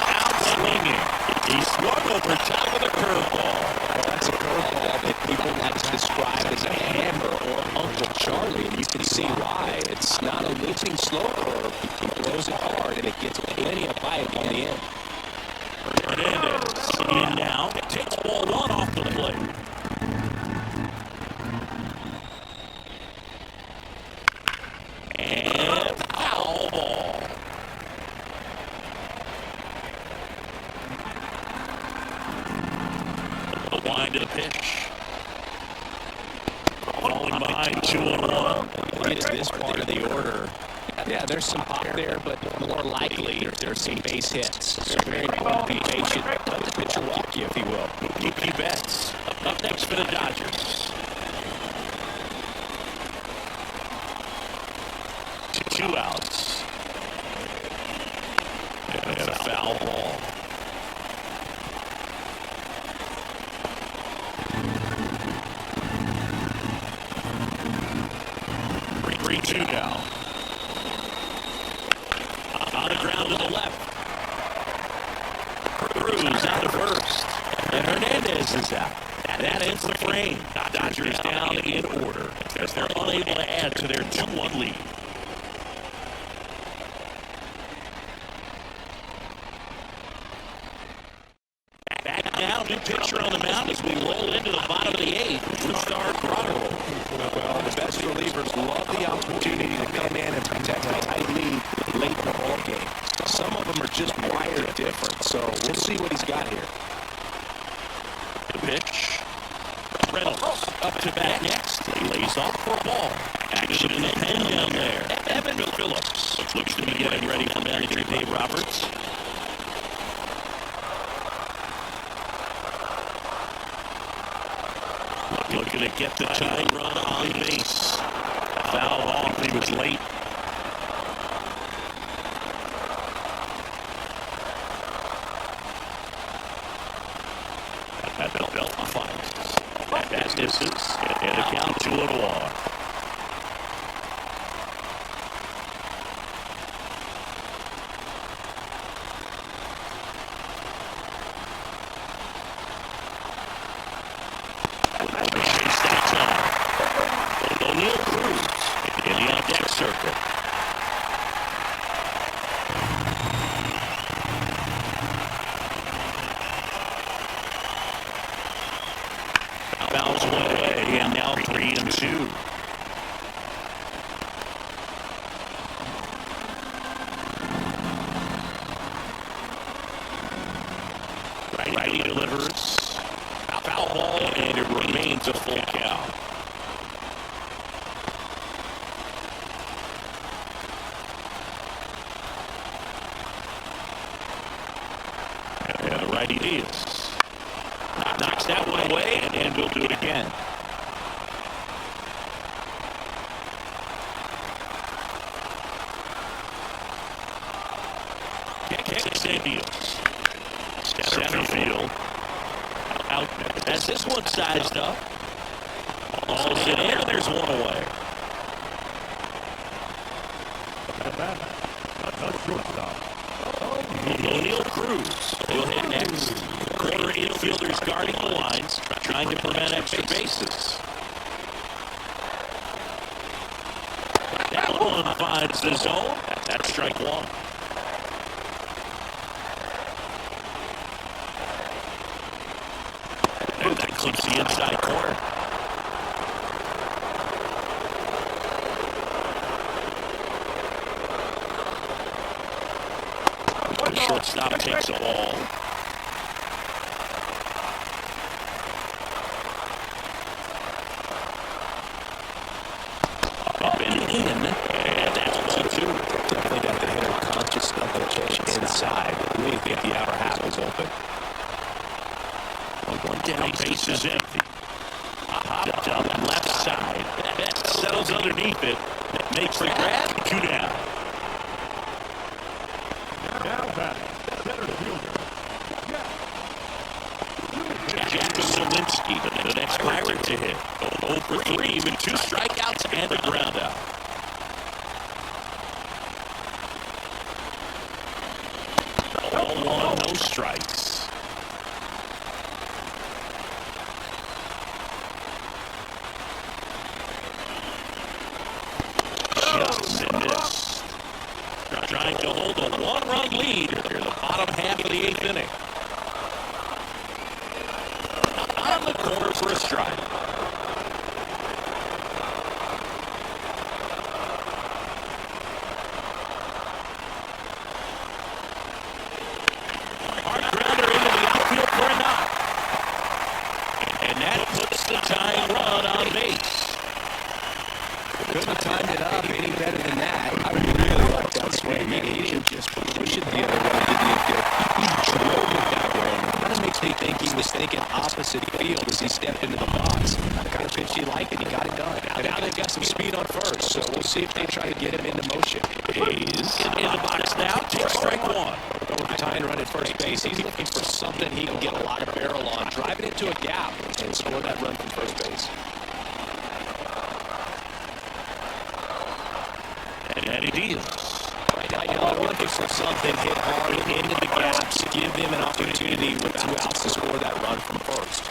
Out swinging. He swung over top of the curveball. That's a curveball that people like to describe as a hammer or Uncle Charlie, and you can see why. It's not a lifting slow curve. He throws it hard, and it gets plenty of bite on the end. Hernandez in now. Takes ball 1 off the plate. Fine to the pitch. Falling behind 2-1. It is this part of the order. Yeah, there's some pop there, but more likely there's some base hits. So very important to be patient. Let the pitcher walk you, if he will. Mookie Betts up next for the Dodgers. 2 outs. And a foul ball. Three-two now. On the ground to the left. Cruz out to first. And Hernandez is out. That ends the frame. Dodgers down in order as they're unable to add to their 2-1 lead. Back now, new pitcher on the mound as we roll into the bottom of the 8th. Two-star Grotto. Well, the best relievers love the opportunity to come in and protect a tight lead late in the ball game. Some of them are just wired different, so we'll see what he's got here. The pitch. Reynolds up to bat next. He lays off for a ball. Action in the pen down there. Evan Phillips looks to be getting ready for manager Dave Roberts. Looking to get the tying run on base. Fouled off. He was late. That belt finds. That misses. And a count 2-1. Chase that time. O'Neal Cruz in the on-deck circle. Fouls one way, and now 3-2. Righty delivers. Foul ball, and it remains a full count. And the righty deals. Knocks that one away, and we'll do it again. Kicks and deals. Center field. Out. As this one sized up. Ball's in air, there's one away. O'Neal Cruz will hit next. Corner infielders guarding the lines, trying to prevent extra bases. That one finds the zone. That's strike one. And that clips the inside corner. The shortstop takes a ball. Up and in, and that's 2-2. Definitely got the hitter conscious of the pitch inside. I really think the outer half was open. One down, base is empty. Hopped up left side. That settles underneath it. Makes the grab. 2 down. Now batting, center fielder. Jack Sawinski, the next Pirate to hit. 0 for 3 with 2 strikeouts and a ground out. All 1, no strikes. Just missed. Trying to hold a 1-run lead near the bottom half of the 8th inning. On the corner for a strike. Hard grounder into the outfield for a knock. just push it the other way. He drove it that way. Kind of makes me think he was thinking opposite field as he stepped into the box. The kind of pitch he liked, and he got it done. Now they've got some speed on first, so we'll see if they try to get him into motion. Hayes in the box now. Takes strike one. Over the tying run at first base. He's looking for something he can get a lot of barrel on. Drive it into a gap and score that run from first base. And he deals. Right now, they're looking for something hit hard into the gaps, give them an opportunity with 2 outs to score that run from first.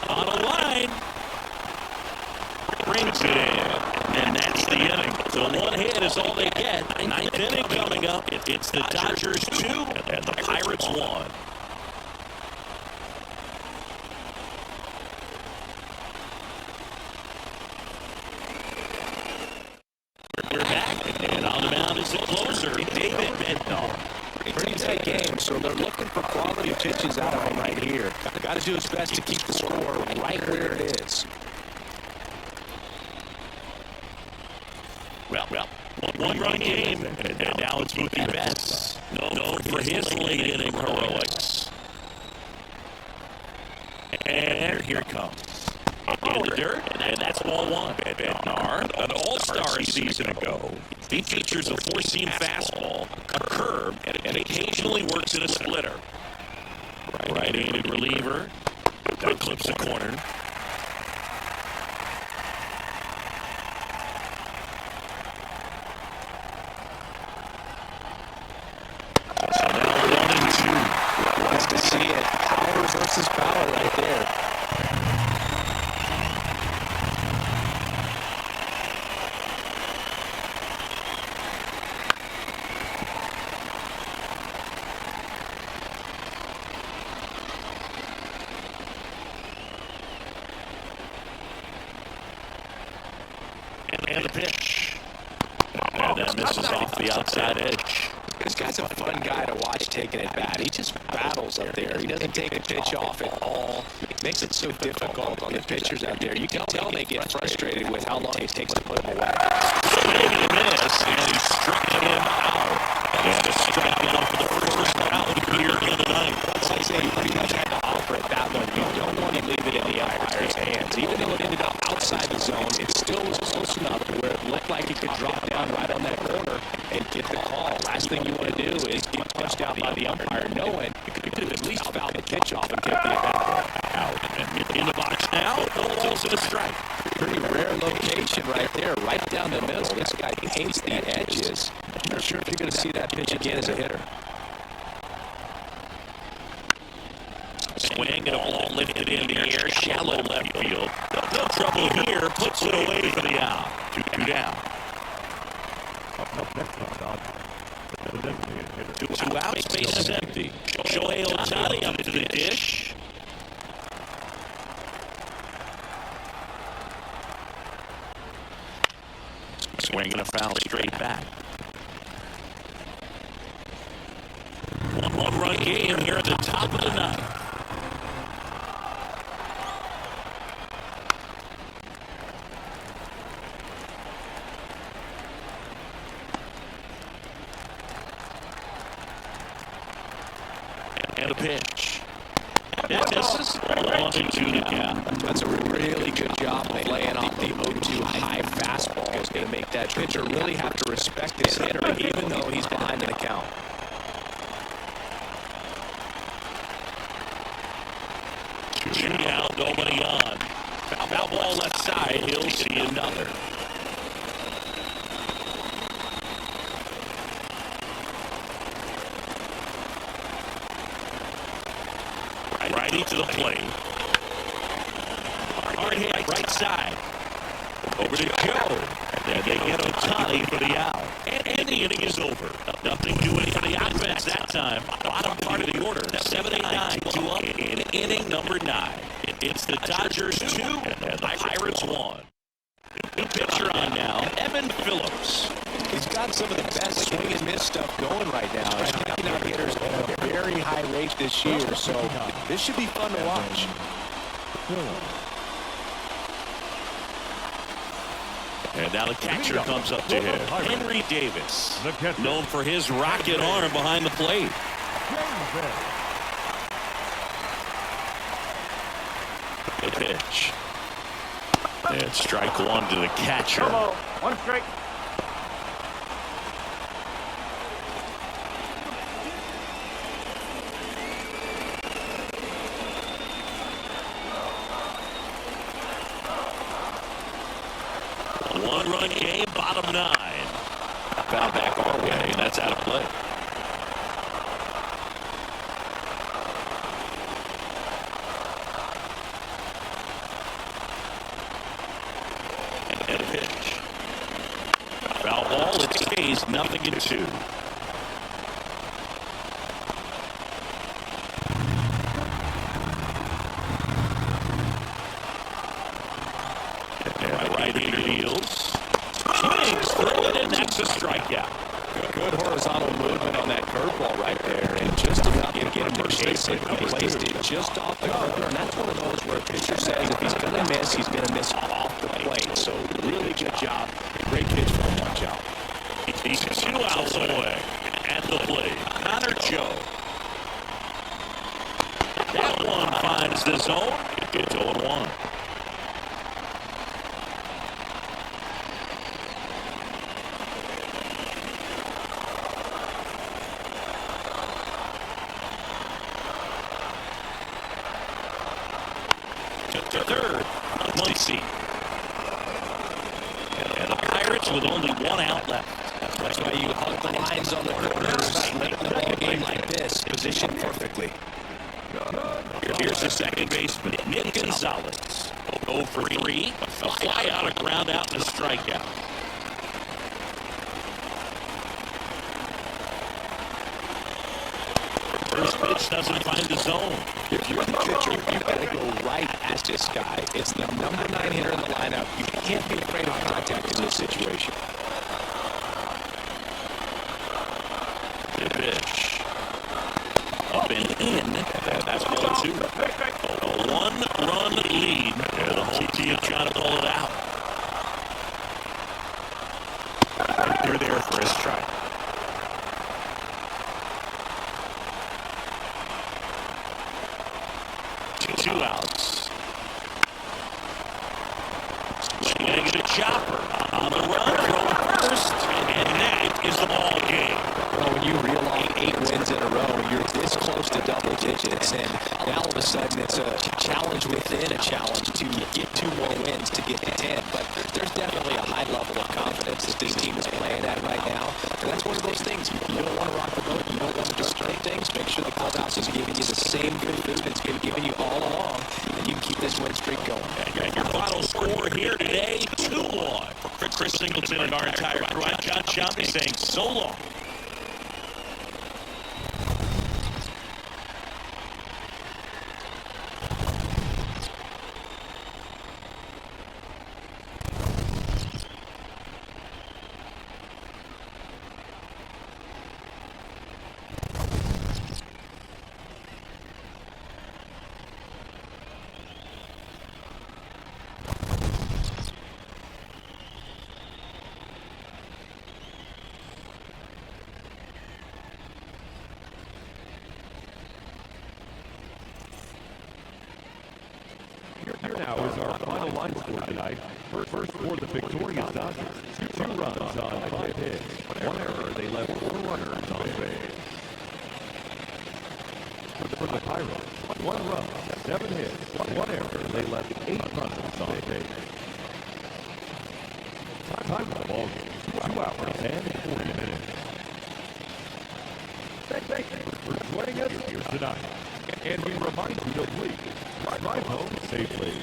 On a line. Brings it in. And that's the inning. So 1 hit is all they get. 9th inning coming up. It's the Dodgers 2 and the Pirates 1. We're back. And on the mound is the closer, David Bednar. Pretty tight game, so they're looking for quality pitches out of him right here. Got to do his best to keep the score right where it is. Well, one-run game, and now it's Mookie Betts. Known for his late-inning heroics. And here it comes. In the dirt, and that's ball one. Bednar, an all-star a season ago. He features a four-seam fastball, a curve, and occasionally works in a splitter. Right-handed reliever. That clips the corner. So now 1-2. Nice to see it. Power versus power right there. And the pitch. And that misses off the outside edge. This guy's a fun guy to watch taking it bat. He just battles up there. He doesn't take a pitch off at all. Makes it so difficult on the pitchers out there. You can tell they get frustrated with how long it takes to put him away. Swing and a miss, and he struck him out. And a strikeout for the first out here in the ninth. As I say, you pretty much had to offer it that one. You don't want to leave it in the umpire's hands. Even though it ended up outside the zone, it still was close enough to where it looked like it could drop down right on that corner and get the call. Last thing you want to do is get punched out by the umpire, knowing you could have at least fouled the pitch off and kept the event Out. And in the box now, no balls and a strike. pretty rare location right there, right down the middle. This guy paints the edges. I'm not sure if you're going to see that pitch again as a hitter. Swing and a ball lifted in the air, shallow left field. No trouble here, puts it away for the out. 2 down. Up next on Dodgers, the designated hitter. 2 outs, base is empty. Shohei Ohtani up to the dish. Swing and a foul straight back. One-run game here at the top of the ninth. And a pitch. That misses. 1-2 to count. That's a really good job of laying off the 0-2 high fastball. It's going to make that pitcher really have to respect his hitter, even though he's behind in the count. Two down, nobody on. Foul ball left side. He'll see another. Righty to the plate. Hard hit right side. Over to Joe. And they get Ohtani for the out. And the inning is over. Nothing doing for the offense that time. Bottom part of the order. 7-8-9. 2 up in inning number 9. It's the Dodgers 2 and the Pirates 1. The pitcher on now, Evan Phillips. He's got some of the best swing and miss stuff going right now. He's taking out hitters very high rate this year, so this should be fun to watch. And now the catcher comes up to him. Henry Davis, known for his rocket arm behind the plate. The pitch. And strike one to the catcher. One strike. One-run game, bottom nine. Foul back our way, and that's out of play. And a pitch. Foul ball, it stays 0-2. Right-hander deals. Swings through it, and that's a strikeout. Good horizontal movement on that curveball right there, and just enough to get him to chase it. He placed it just off the corner, and that's one of those where a pitcher says if he's going to miss, he's going to miss off the plate. So really good job. Great pitch for him. Watch out. He's 2 outs away at the plate. Connor Joe. That one finds the zone. It's 0-1. To third, Muncy. And the Pirates with only 1 out left. That's why you hug the lines on the corners late in the ball game like this. Positioned perfectly. Here's the second baseman, Nick Gonzalez. 0 for 3. A fly out, a ground out, and a strikeout. First pitch doesn't find the zone. If you're the pitcher, you got to go right at this guy. It's the number 9 hitter in the lineup. You can't be afraid of contact in this situation. The pitch. Up and in. That's 1-2. A 1-run lead. And the whole team trying to pull it out. And they're there for a strike. 2 outs. Swinging a chopper on the run from first, and that is the ball game. Well, when you reel off 8 wins in a row, you're this close to double digits, and now all of a sudden it's a challenge within a challenge to get 2 more wins to get to 10. But there's definitely a high level of confidence that this team is playing at right now, and that's one of those things. You don't want to rock the boat. You don't want to disturb things. Make sure the clubhouse is giving you the same good food it's been giving you all along, and you can keep this win streak going. And your final score here today, 2-1. For Chris Singleton and our entire crew, I'm John Shelby saying so long. Here now is our final line score tonight. First for the victorious Dodgers. 2 runs on 5 hits. 1 error. They left 4 runners on base. For the Pirates, 1 run, 7 hits, 1 error. They left 8 runners on base. Time of the ball game, 2 hours and 40 minutes. Thank you for joining us here tonight. And we remind you to please drive home safely.